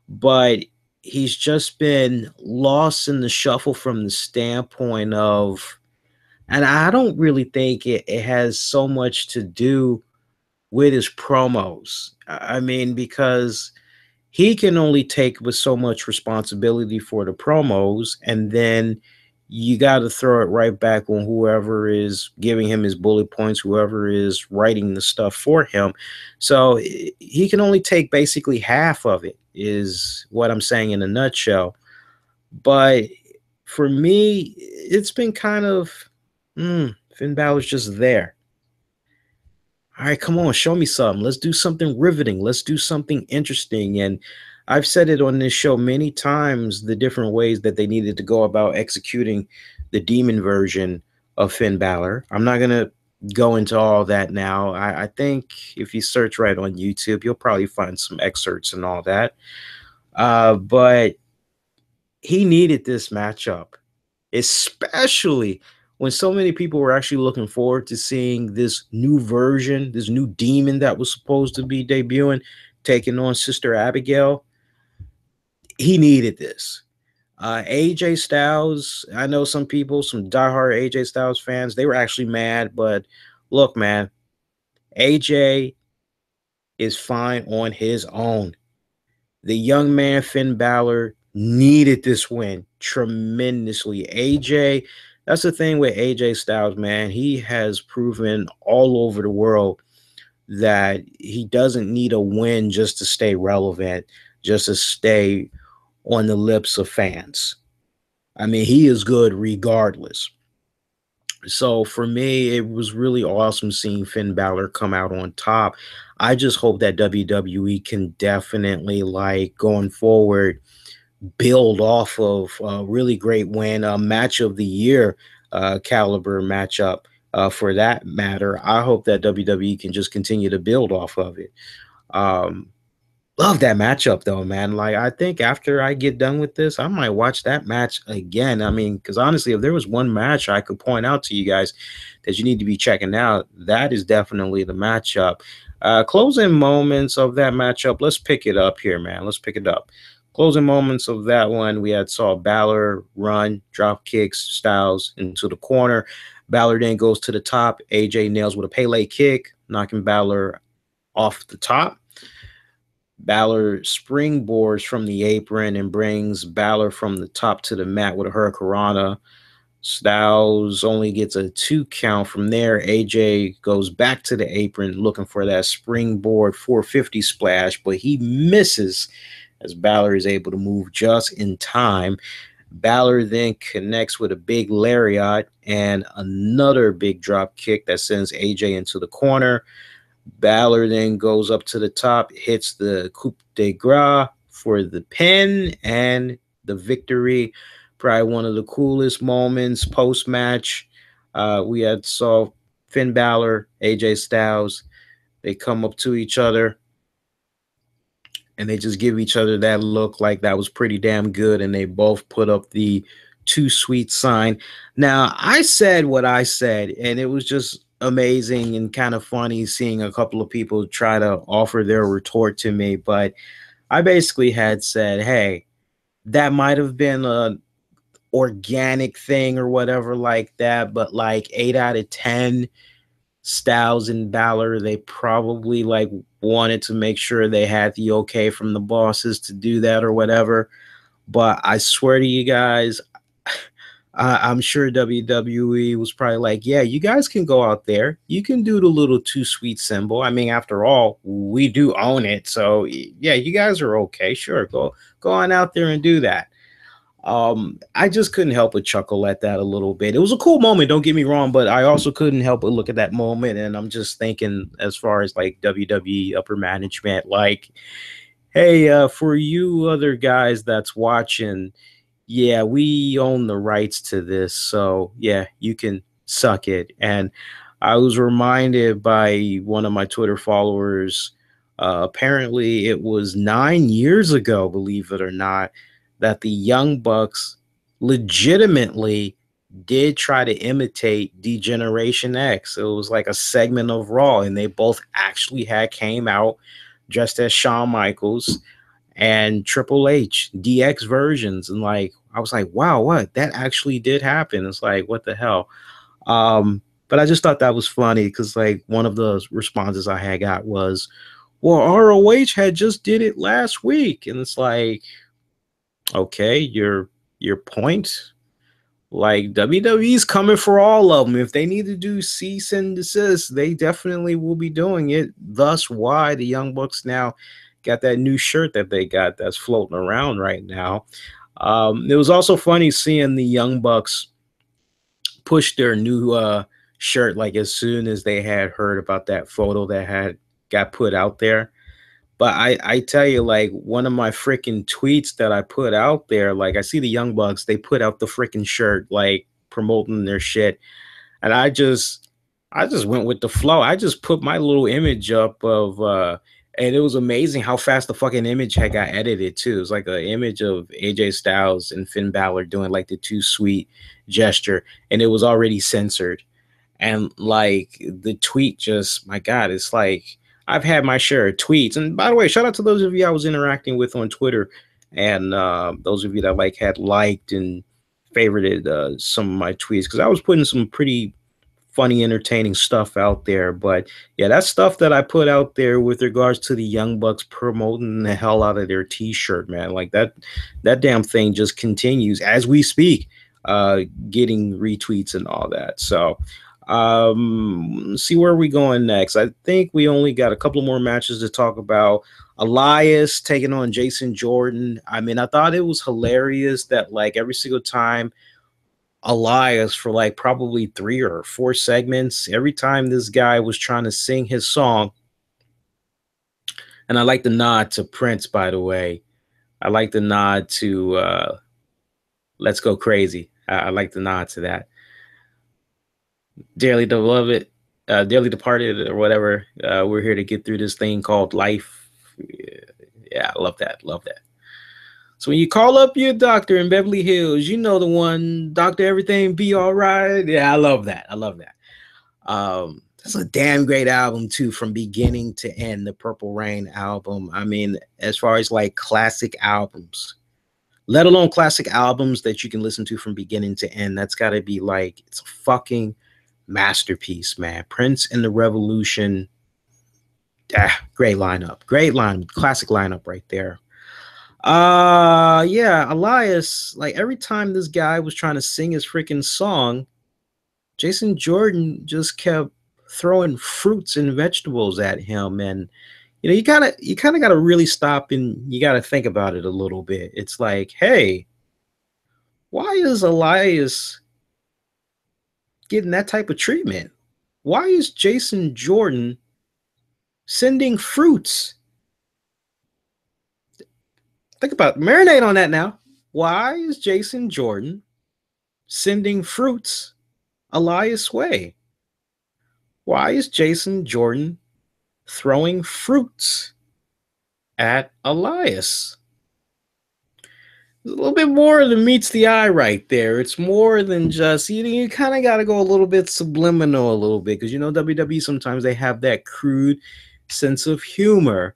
but he's just been lost in the shuffle from the standpoint of, and I don't really think it has so much to do with his promos. I mean, because he can only take with so much responsibility for the promos, and then you got to throw it right back on whoever is giving him his bullet points, whoever is writing the stuff for him. So he can only take basically half of it, is what I'm saying in a nutshell. But for me, it's been kind of Finn Balor's just there. All right, come on, show me something. Let's do something riveting. Let's do something interesting. And I've said it on this show many times, the different ways that they needed to go about executing the demon version of Finn Balor. I'm not going to go into all that now. I think if you search right on YouTube, you'll probably find some excerpts and all that. But he needed this matchup, especially when so many people were actually looking forward to seeing this new version, this new demon that was supposed to be debuting, taking on Sister Abigail. He needed this. AJ Styles, I know some people, some diehard AJ Styles fans, they were actually mad, but look, man, AJ is fine on his own. The young man, Finn Balor, needed this win tremendously. AJ, that's the thing with AJ Styles, man. He has proven all over the world that he doesn't need a win just to stay relevant, just to stay on the lips of fans. I mean, he is good regardless. So for me, it was really awesome seeing Finn Balor come out on top. I just hope that WWE can definitely, like, going forward, build off of a really great win, a match of the year caliber matchup for that matter. I hope that WWE can just continue to build off of it. Love that matchup though, man. Like, I think after I get done with this, I might watch that match again. I mean, because honestly, if there was one match I could point out to you guys that you need to be checking out, that is definitely the matchup. Closing moments of that matchup, let's pick it up here, man. Let's pick it up. Closing moments of that one, we had saw Balor run, drop kicks, Styles into the corner. Balor then goes to the top. AJ nails with a Pele kick, knocking Balor off the top. Balor springboards from the apron and brings Balor from the top to the mat with a hurricanrana. Styles only gets a 2 count from there. AJ goes back to the apron looking for that springboard 450 splash, but he misses as Balor is able to move just in time. Balor then connects with a big lariat and another big drop kick that sends AJ into the corner. Balor then goes up to the top, hits the coup de grace for the pin and the victory. Probably one of the coolest moments post-match. We had saw Finn Balor, AJ Styles. They come up to each other and they just give each other that look like that was pretty damn good. And they both put up the too sweet sign. Now, I said what I said, and it was just amazing and kind of funny seeing a couple of people try to offer their retort to me. But I basically had said, hey, that might have been a organic thing or whatever like that, but like 8 out of 10 Styles and Balor, they probably like wanted to make sure they had the okay from the bosses to do that or whatever. But I swear to you guys, I'm sure WWE was probably like, yeah, you guys can go out there. You can do the little too sweet symbol. I mean, after all, we do own it. So yeah, you guys are okay. Sure, go on out there and do that. I just couldn't help but chuckle at that a little bit. It was a cool moment, don't get me wrong, but I also couldn't help but look at that moment, and I'm just thinking, as far as like WWE upper management, like, hey, for you other guys that's watching, yeah, we own the rights to this, so yeah, you can suck it. And I was reminded by one of my Twitter followers, apparently it was 9 years ago, believe it or not, that the Young Bucks legitimately did try to imitate Degeneration X. It was like a segment of Raw, and they both actually had came out dressed as Shawn Michaels and Triple H DX versions, and like I was like, wow, what that actually did happen. It's like, what the hell? But I just thought that was funny because like one of the responses I had got was, well, ROH had just did it last week, and it's like, okay, your point. Like WWE's coming for all of them. If they need to do cease and desist, they definitely will be doing it. Thus, why the Young Bucks now got that new shirt that they got that's floating around right now. It was also funny seeing the Young Bucks push their new shirt like as soon as they had heard about that photo that had got put out there. But I tell you, like one of my freaking tweets that I put out there, like I see the Young Bucks, they put out the freaking shirt, like promoting their shit, and I just went with the flow. I just put my little image up of, and it was amazing how fast the fucking image had got edited too. It was like an image of AJ Styles and Finn Balor doing like the too sweet gesture, and it was already censored. And like the tweet just, my God, it's like I've had my share of tweets. And by the way, shout out to those of you I was interacting with on Twitter, and those of you that like had liked and favorited some of my tweets, because I was putting some pretty funny, entertaining stuff out there. But yeah, that stuff that I put out there with regards to the Young Bucks promoting the hell out of their T-shirt, man, like that damn thing just continues as we speak, getting retweets and all that. So see where are we going next. I think we only got a couple more matches to talk about. Elias taking on Jason Jordan. I mean, I thought it was hilarious that like every single time Elias, for like probably 3 or 4 segments, every time this guy was trying to sing his song, and I like the nod to Prince, by the way. I like the nod to Let's Go Crazy. I like the nod to that. Dearly beloved, dearly departed, or whatever. We're here to get through this thing called life. Yeah, I love that. Love that. So when you call up your doctor in Beverly Hills, you know the one, Doctor Everything Be All Right. Yeah, I love that. I love that. That's a damn great album too, from beginning to end. The Purple Rain album. I mean, as far as like classic albums, let alone classic albums that you can listen to from beginning to end, that's got to be like, it's a fucking masterpiece, man. Prince and the Revolution. Great lineup. Great line. Classic lineup right there. Yeah, Elias, like every time this guy was trying to sing his freaking song, Jason Jordan just kept throwing fruits and vegetables at him. And you know, you kind of got to really stop and you got to think about it a little bit. It's like, hey, why is Elias getting that type of treatment? Why is Jason Jordan sending fruits? Think about it. Marinate on that now. Why is Jason Jordan sending fruits Elias way? Why is Jason Jordan throwing fruits at Elias? There's a little bit more than meets the eye right there. It's more than just, you kind of got to go a little bit subliminal a little bit, because you know WWE sometimes they have that crude sense of humor.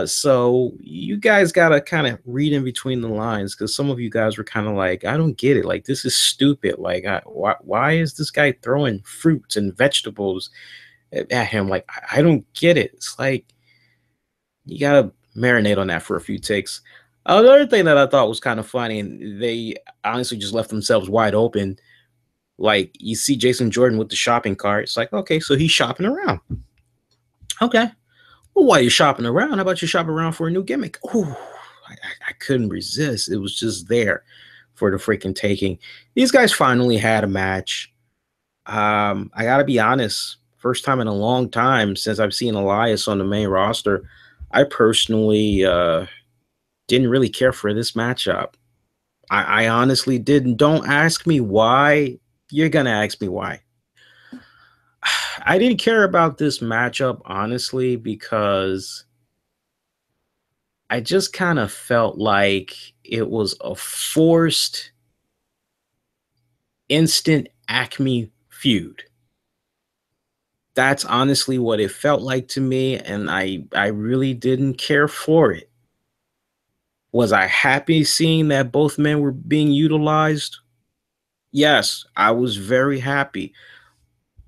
So you guys got to kind of read in between the lines, because some of you guys were kind of like, I don't get it. Like, this is stupid. Like, why is this guy throwing fruits and vegetables at him? Like, I don't get it. It's like, you got to marinate on that for a few takes. Another thing that I thought was kind of funny, and they honestly just left themselves wide open. Like, you see Jason Jordan with the shopping cart. It's like, okay, so he's shopping around. Okay. Well, while you're shopping around, how about you shop around for a new gimmick? Oh, I couldn't resist. It was just there for the freaking taking. These guys finally had a match. I gotta be honest, first time in a long time since I've seen Elias on the main roster, I personally didn't really care for this matchup. I honestly didn't. Don't ask me why. You're gonna ask me why. I didn't care about this matchup, honestly, because I just kind of felt like it was a forced instant Acme feud. That's honestly what it felt like to me, and I really didn't care for it. Was I happy seeing that both men were being utilized? Yes, I was very happy,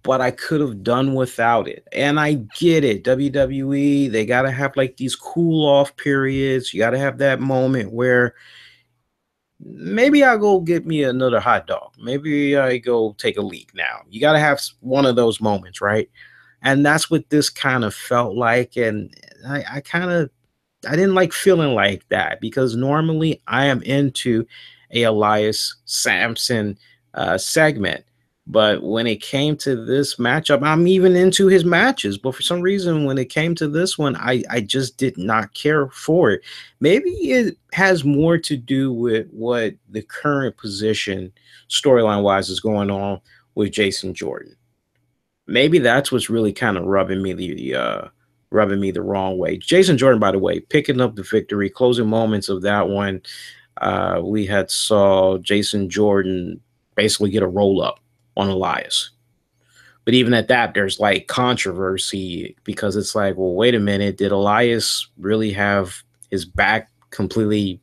but I could have done without it. And I get it. WWE, they got to have like these cool off periods. You got to have that moment where maybe I'll go get me another hot dog. Maybe I go take a leak now. You got to have one of those moments, right? And that's what this kind of felt like. And I didn't like feeling like that because normally I am into a Elias Sampson segment. But when it came to this matchup, I'm even into his matches. But for some reason, when it came to this one, I just did not care for it. Maybe it has more to do with what the current position, storyline wise, is going on with Jason Jordan. Maybe that's what's really kind of rubbing me the wrong way. Jason Jordan, by the way, picking up the victory, closing moments of that one. We had saw Jason Jordan basically get a roll up on Elias. But even at that, there's like controversy because it's like, well, wait a minute, did Elias really have his back completely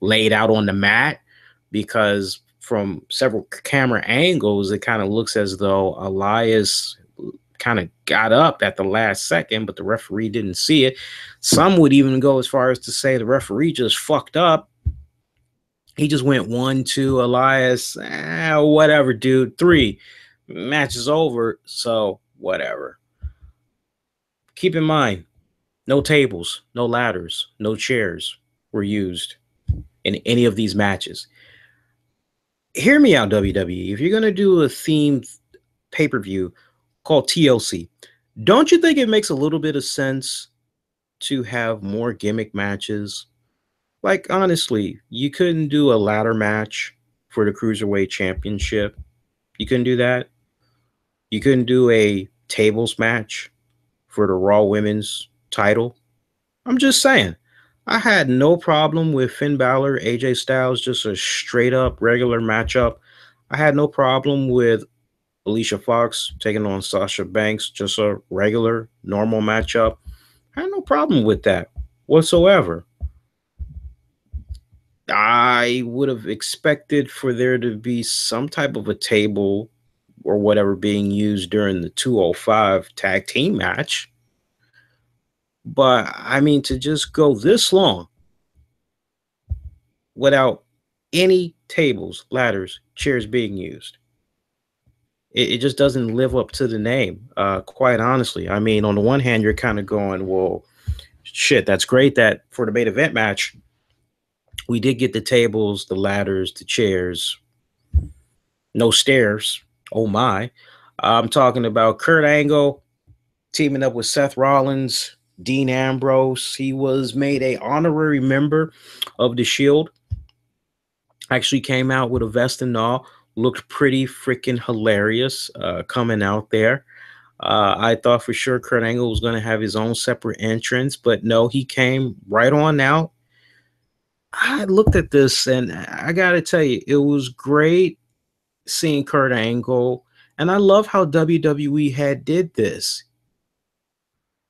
laid out on the mat? Because from several camera angles, it kind of looks as though Elias kind of got up at the last second, but the referee didn't see it. Some would even go as far as to say the referee just fucked up. He just went 1-2, Elias, whatever, dude. 3, match is over, so whatever. Keep in mind, no tables, no ladders, no chairs were used in any of these matches. Hear me out, WWE. If you're going to do a themed pay-per-view called TLC, don't you think it makes a little bit of sense to have more gimmick matches? Like, honestly, you couldn't do a ladder match for the Cruiserweight Championship. You couldn't do that. You couldn't do a tables match for the Raw Women's title. I'm just saying. I had no problem with Finn Balor, AJ Styles, just a straight up regular matchup. I had no problem with Alicia Fox taking on Sasha Banks, just a regular, normal matchup. I had no problem with that whatsoever. I would have expected for there to be some type of a table or whatever being used during the 205 tag team match. But I mean, to just go this long without any tables, ladders, chairs being used, it just doesn't live up to the name, quite honestly. I mean, on the one hand, you're kind of going, well, shit, that's great that for the main event match, we did get the tables, the ladders, the chairs, no stairs. Oh my. I'm talking about Kurt Angle teaming up with Seth Rollins, Dean Ambrose. He was made a honorary member of the Shield. Actually came out with a vest and all. Looked pretty freaking hilarious coming out there. I thought for sure Kurt Angle was going to have his own separate entrance, but no, he came right on out. I looked at this and I got to tell you, it was great seeing Kurt Angle. And I love how WWE had did this.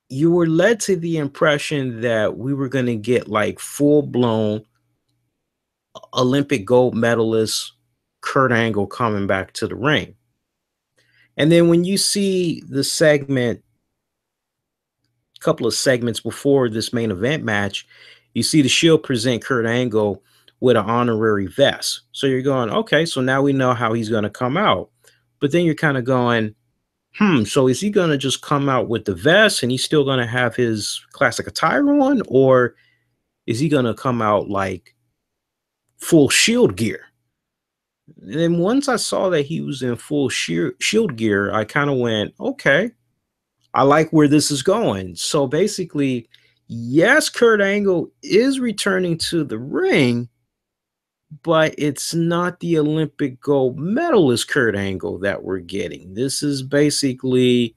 You were led to the impression that we were going to get like full-blown Olympic gold medalist Kurt Angle coming back to the ring. And then when you see the segment, a couple of segments before this main event match, you see the Shield present Kurt Angle with an honorary vest. So you're going, okay, so now we know how he's going to come out. But then you're kind of going, so is he going to just come out with the vest and he's still going to have his classic attire on? Or is he going to come out like full Shield gear? And then once I saw that he was in full Shield gear, I kind of went, okay, I like where this is going. So basically, yes, Kurt Angle is returning to the ring, but it's not the Olympic gold medalist Kurt Angle that we're getting. This is basically,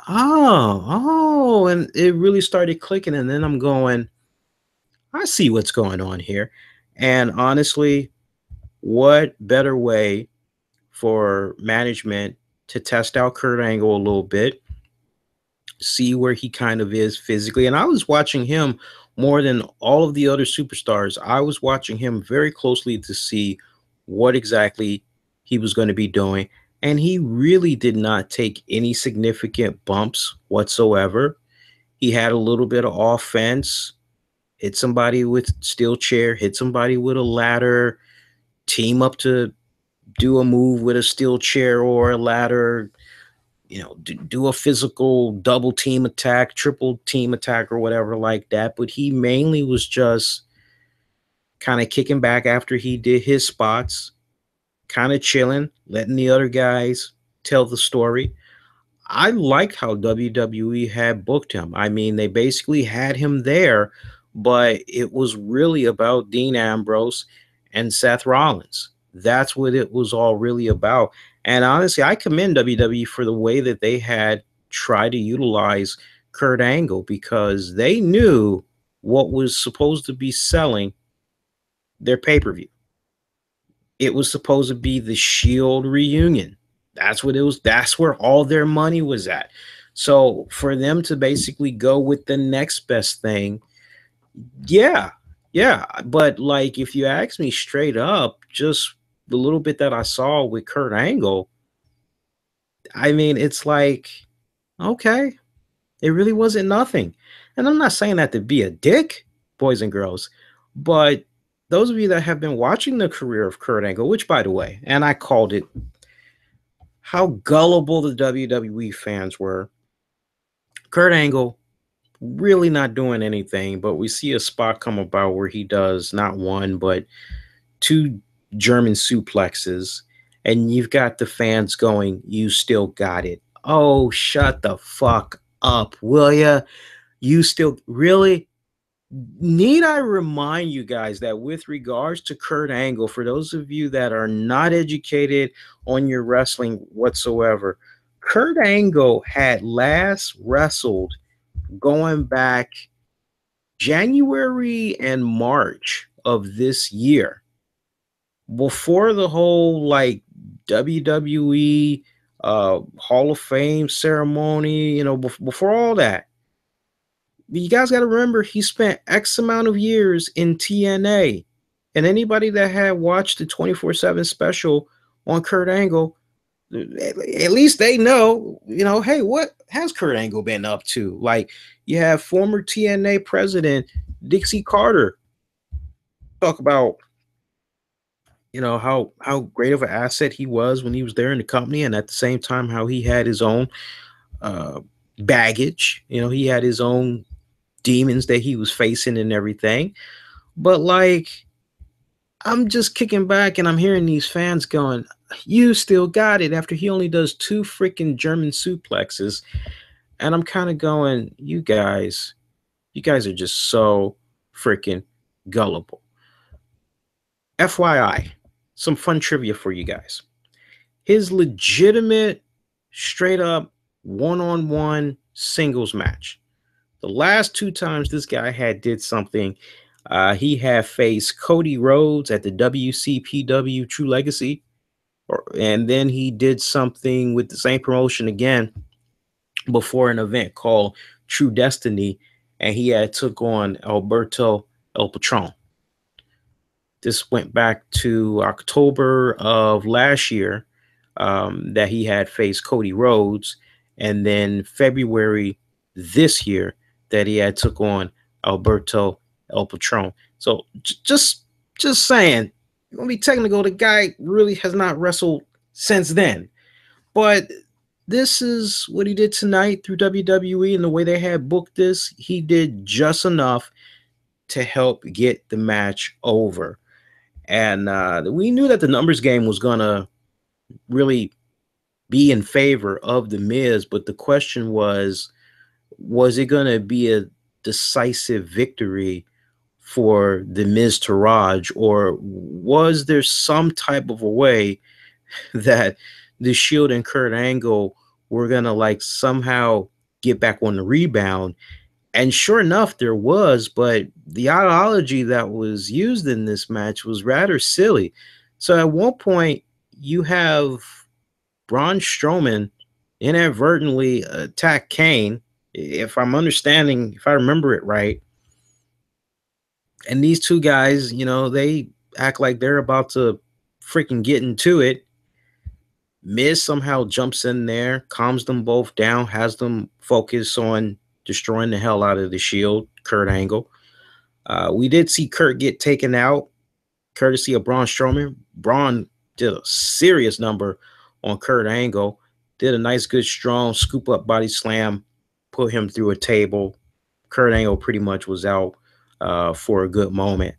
and it really started clicking. And then I'm going, I see what's going on here. And honestly, what better way for management to test out Kurt Angle a little bit, see where he kind of is physically. And I was watching him more than all of the other superstars. I was watching him very closely to see what exactly he was going to be doing. And he really did not take any significant bumps whatsoever. He had a little bit of offense, hit somebody with steel chair, hit somebody with a ladder, team up to do a move with a steel chair or a ladder, do a physical double team attack, triple team attack, or whatever like that. But he mainly was just kind of kicking back after he did his spots, kind of chilling, letting the other guys tell the story. I like how WWE had booked him. I mean, they basically had him there, but it was really about Dean Ambrose and Seth Rollins. That's what it was all really about. And honestly, I commend WWE for the way that they had tried to utilize Kurt Angle, because they knew what was supposed to be selling their pay-per-view. It was supposed to be the Shield reunion. That's what it was. That's where all their money was at. So for them to basically go with the next best thing, yeah, yeah. But like, if you ask me straight up, just the little bit that I saw with Kurt Angle, I mean, it's like, okay, it really wasn't nothing. And I'm not saying that to be a dick, boys and girls, but those of you that have been watching the career of Kurt Angle, which, by the way, and I called it, how gullible the WWE fans were. Kurt Angle really not doing anything, but we see a spot come about where he does not one, but two German suplexes, and you've got the fans going, "You still got it." Oh, shut the fuck up, will ya? You still really? Need I remind you guys that with regards to Kurt Angle, for those of you that are not educated on your wrestling whatsoever, Kurt Angle had last wrestled going back January and March of this year, before the whole like WWE Hall of Fame ceremony, before all that. You guys got to remember, he spent X amount of years in TNA. And anybody that had watched the 24/7 special on Kurt Angle, at least they know, hey, what has Kurt Angle been up to? Like, you have former TNA president Dixie Carter talk about, how great of an asset he was when he was there in the company, and at the same time how he had his own baggage. He had his own demons that he was facing and everything. But like, I'm just kicking back and I'm hearing these fans going, "You still got it," after he only does two freaking German suplexes. And I'm kind of going, you guys are just so freaking gullible. FYI, some fun trivia for you guys. His legitimate, straight up, one-on-one singles match, the last two times this guy did something, he had faced Cody Rhodes at the WCPW True Legacy, and then he did something with the same promotion again before an event called True Destiny, and he had took on Alberto El Patron. This went back to October of last year, that he had faced Cody Rhodes, and then February this year that he had took on Alberto El Patron. So just saying, you want to be technical, the guy really has not wrestled since then. But this is what he did tonight through WWE, and the way they had booked this, he did just enough to help get the match over. And we knew that the numbers game was going to really be in favor of The Miz, but the question was it going to be a decisive victory for The Miz Taraj, or was there some type of a way that the Shield and Kurt Angle were going to like somehow get back on the rebound? And sure enough, there was, but the ideology that was used in this match was rather silly. So at one point, you have Braun Strowman inadvertently attack Kane, if I'm understanding, if I remember it right. And these two guys, they act like they're about to freaking get into it. Miz somehow jumps in there, calms them both down, has them focus on destroying the hell out of the Shield, Kurt Angle. We did see Kurt get taken out, courtesy of Braun Strowman. Braun did a serious number on Kurt Angle, did a nice, good, strong scoop up body slam, put him through a table. Kurt Angle pretty much was out for a good moment.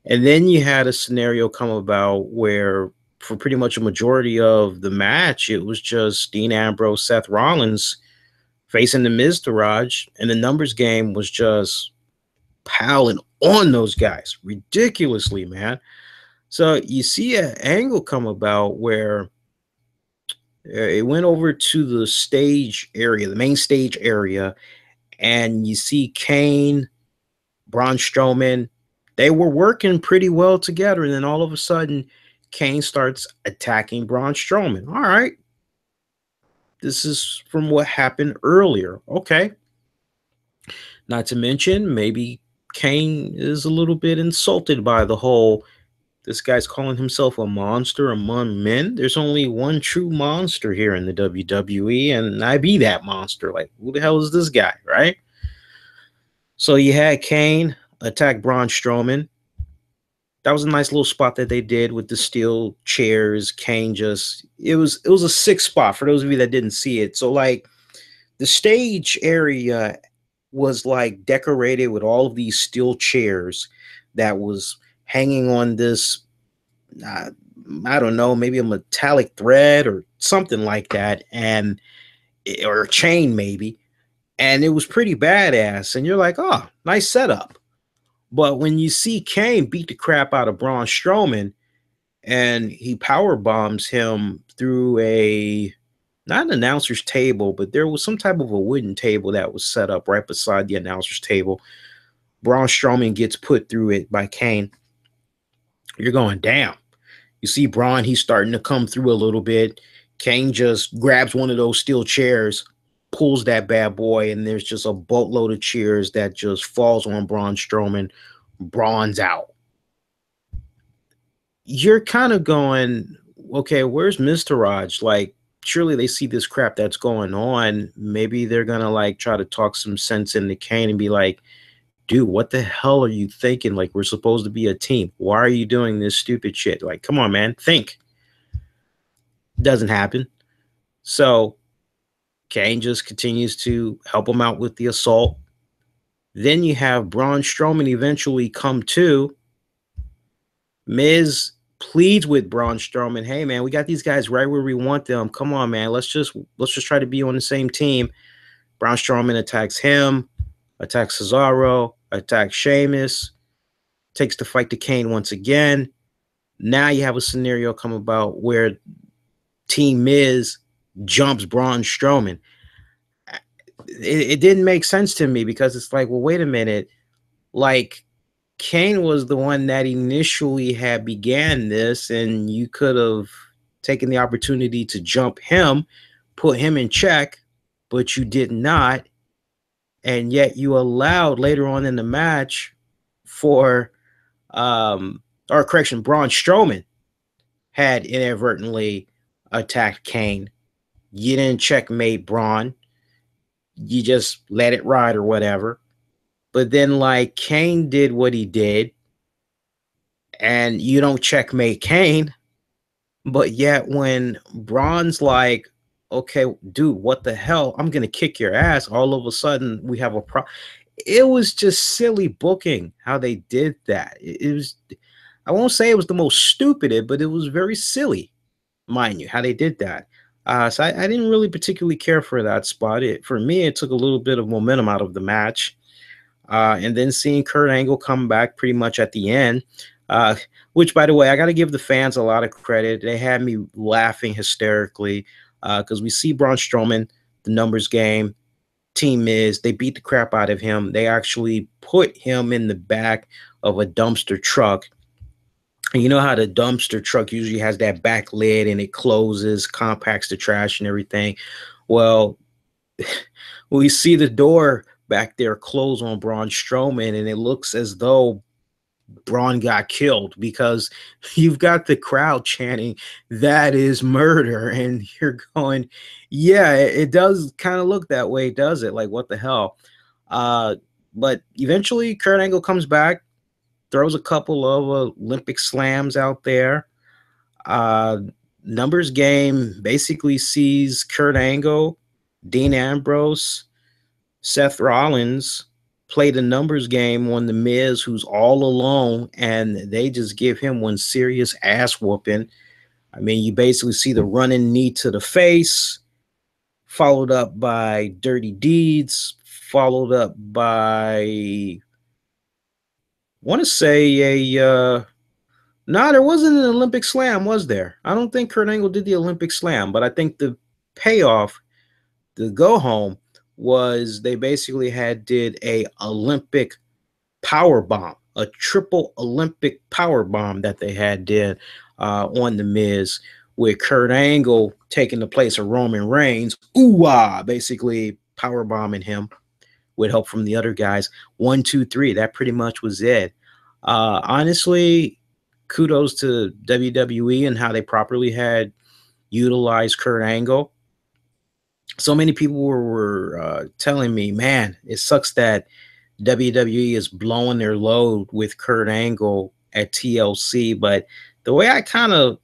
And then you had a scenario come about where, for pretty much a majority of the match, it was just Dean Ambrose, Seth Rollins facing the Miztourage, and the numbers game was just piling on those guys ridiculously, man. So you see an angle come about where it went over to the stage area, the main stage area, and you see Kane, Braun Strowman. They were working pretty well together, and then all of a sudden, Kane starts attacking Braun Strowman. All right. This is from what happened earlier. Okay. Not to mention, maybe Kane is a little bit insulted by the whole, this guy's calling himself a monster among men. There's only one true monster here in the WWE, and I be that monster. Like, who the hell is this guy, right? So you had Kane attack Braun Strowman. That was a nice little spot that they did with the steel chairs. Kane just, it was a sick spot for those of you that didn't see it. So like the stage area was like decorated with all of these steel chairs that was hanging on this, I don't know, maybe a metallic thread or something like that, and or a chain maybe. And it was pretty badass. And you're like, oh, nice setup. But when you see Kane beat the crap out of Braun Strowman and he power bombs him through not an announcer's table, but there was some type of a wooden table that was set up right beside the announcer's table. Braun Strowman gets put through it by Kane. You're going, damn. You see Braun, he's starting to come through a little bit. Kane just grabs one of those steel chairs, pulls that bad boy, and there's just a boatload of cheers that just falls on Braun Strowman. Braun's out. You're kind of going, okay, where's Miztourage? Like, surely they see this crap that's going on. Maybe they're going to like try to talk some sense into Kane and be like, dude, what the hell are you thinking? Like, we're supposed to be a team. Why are you doing this stupid shit? Like, come on, man, think. Doesn't happen. So Kane just continues to help him out with the assault. Then you have Braun Strowman eventually come to. Miz pleads with Braun Strowman, hey man, we got these guys right where we want them. Come on, man. Let's just try to be on the same team. Braun Strowman attacks him, attacks Cesaro, attacks Sheamus, takes the fight to Kane once again. Now you have a scenario come about where Team Miz jumps Braun Strowman. It didn't make sense to me because it's like, well, wait a minute. Like, Kane was the one that initially had began this, and you could have taken the opportunity to jump him, put him in check, but you did not. And yet you allowed later on in the match for, Braun Strowman had inadvertently attacked Kane. You didn't checkmate Braun. You just let it ride or whatever. But then, like, Kane did what he did, and you don't checkmate Kane. But yet, when Braun's like, okay, dude, what the hell? I'm going to kick your ass. All of a sudden, we have a problem. It was just silly booking how they did that. It was, I won't say it was the most stupid, but it was very silly, mind you, how they did that. So I didn't really particularly care for that spot. For me, it took a little bit of momentum out of the match. And then seeing Kurt Angle come back pretty much at the end, which, by the way, I got to give the fans a lot of credit. They had me laughing hysterically because we see Braun Strowman, the numbers game, Team Miz, they beat the crap out of him. They actually put him in the back of a dumpster truck. And you know how the dumpster truck usually has that back lid and it closes, compacts the trash and everything. Well, we see the door back there close on Braun Strowman, and it looks as though Braun got killed because you've got the crowd chanting, "That is murder." And you're going, yeah, it does kind of look that way, does it? Like, what the hell? Uh, but eventually, Kurt Angle comes back, throws a couple of Olympic slams out there. Uh, Numbers game basically sees Kurt Angle, Dean Ambrose, Seth Rollins play the numbers game on The Miz, who's all alone, and they just give him one serious ass whooping. I mean, you basically see the running knee to the face, followed up by dirty deeds, followed up by, I want to say no, there wasn't an Olympic slam, was there? I don't think Kurt Angle did the Olympic slam, but I think the payoff, the go home, was they basically did a Olympic power bomb, a triple Olympic power bomb that they did on The Miz, with Kurt Angle taking the place of Roman Reigns. Ooh-ah, basically power bombing him with help from the other guys. 1, 2, 3. That pretty much was it. Honestly, kudos to WWE and how they properly had utilized Kurt Angle. So many people were telling me, man, it sucks that WWE is blowing their load with Kurt Angle at TLC. But the way I kind of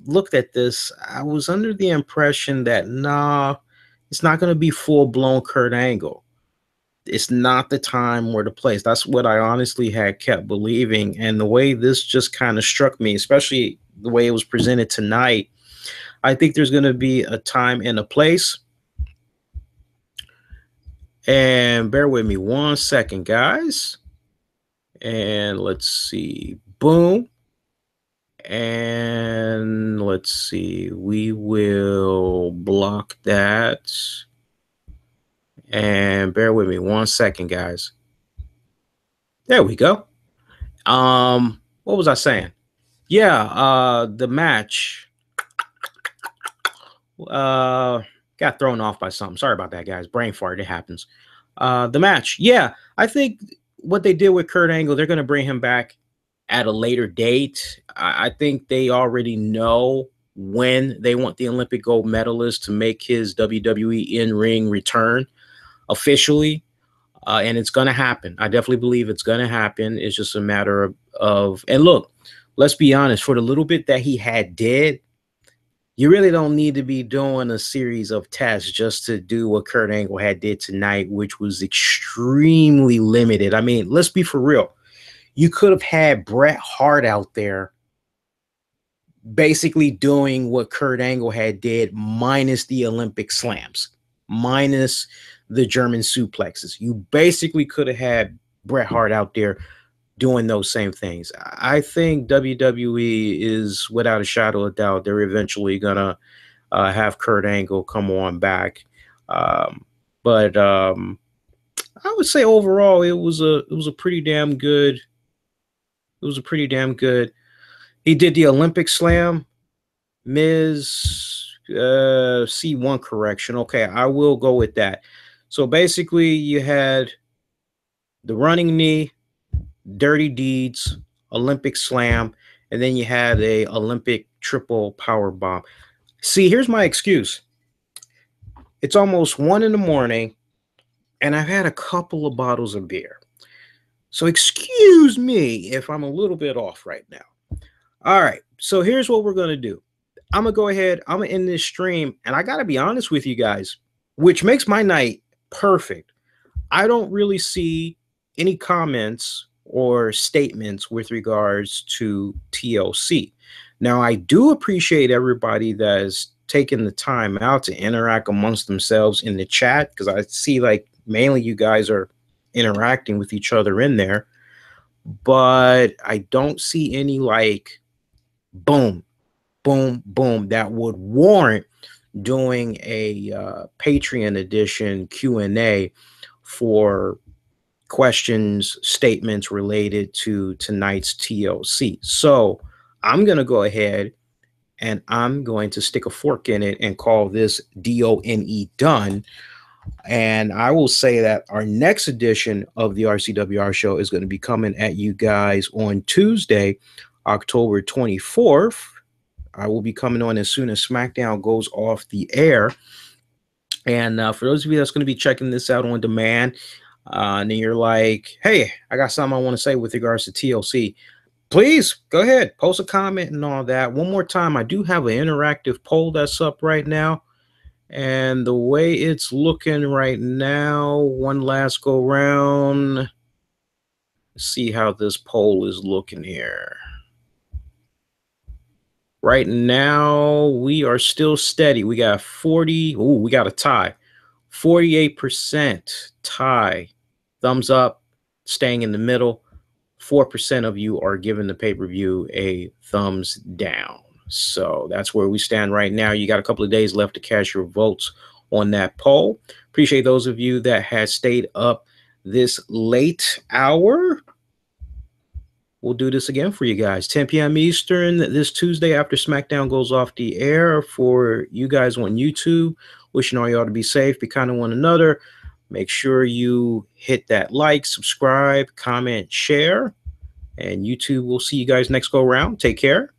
looked at this, I was under the impression that, nah, it's not going to be full-blown Kurt Angle. It's not the time or the place. That's what I honestly had kept believing. And the way this just kind of struck me, especially the way it was presented tonight, I think there's going to be a time and a place. And bear with me 1 second, guys. And let's see. Boom. And let's see. We will block that. And bear with me 1 second, guys. There we go. What was I saying? Yeah, the match got thrown off by something. Sorry about that, guys. Brain fart, it happens. The match. Yeah, I think what they did with Kurt Angle, they're going to bring him back at a later date. I think they already know when they want the Olympic gold medalist to make his WWE in-ring return officially. And it's going to happen. I definitely believe it's going to happen. It's just a matter of, and look, let's be honest, for the little bit that he did, you really don't need to be doing a series of tests just to do what Kurt Angle did tonight, which was extremely limited. I mean, let's be for real. You could have had Bret Hart out there basically doing what Kurt Angle did, minus the Olympic slams, minus the German suplexes. You basically could have had Bret Hart out there doing those same things. I think WWE is, without a shadow of doubt, they're eventually gonna have Kurt Angle come on back. But I would say overall it was a pretty damn good. It was a pretty damn good. He did the Olympic slam. Miz, C1 correction. Okay, I will go with that. So basically, you had the running knee, dirty deeds, Olympic slam, and then you had a Olympic triple power bomb. See, here's my excuse. It's almost 1 a.m, and I've had a couple of bottles of beer. So excuse me if I'm a little bit off right now. All right, so here's what we're going to do. I'm going to go ahead. I'm going to end this stream, and I got to be honest with you guys, which makes my night perfect. I don't really see any comments or statements with regards to TLC. Now, I do appreciate everybody that has taken the time out to interact amongst themselves in the chat, because I see like mainly you guys are interacting with each other in there, but I don't see any like boom, boom, boom that would warrant doing a Patreon edition Q&A for questions, statements related to tonight's TLC. So I'm going to go ahead and I'm going to stick a fork in it and call this DONE done. And I will say that our next edition of the RCWR show is going to be coming at you guys on Tuesday, October 24th. I will be coming on as soon as SmackDown goes off the air. And for those of you that's going to be checking this out on demand, and you're like, hey, I got something I want to say with regards to TLC, please go ahead, post a comment and all that. One more time, I do have an interactive poll that's up right now. And the way it's looking right now, one last go round. Let's see how this poll is looking here. Right now, we are still steady. We got 40. Oh, we got a tie. 48% tie. Thumbs up, staying in the middle. 4% of you are giving the pay-per-view a thumbs down. So that's where we stand right now. You got a couple of days left to cast your votes on that poll. Appreciate those of you that have stayed up this late hour. We'll do this again for you guys. 10 p.m. Eastern this Tuesday after SmackDown goes off the air. For you guys on YouTube, wishing all y'all to be safe, be kind to one another. Make sure you hit that like, subscribe, comment, share. And YouTube, we'll see you guys next go round. Take care.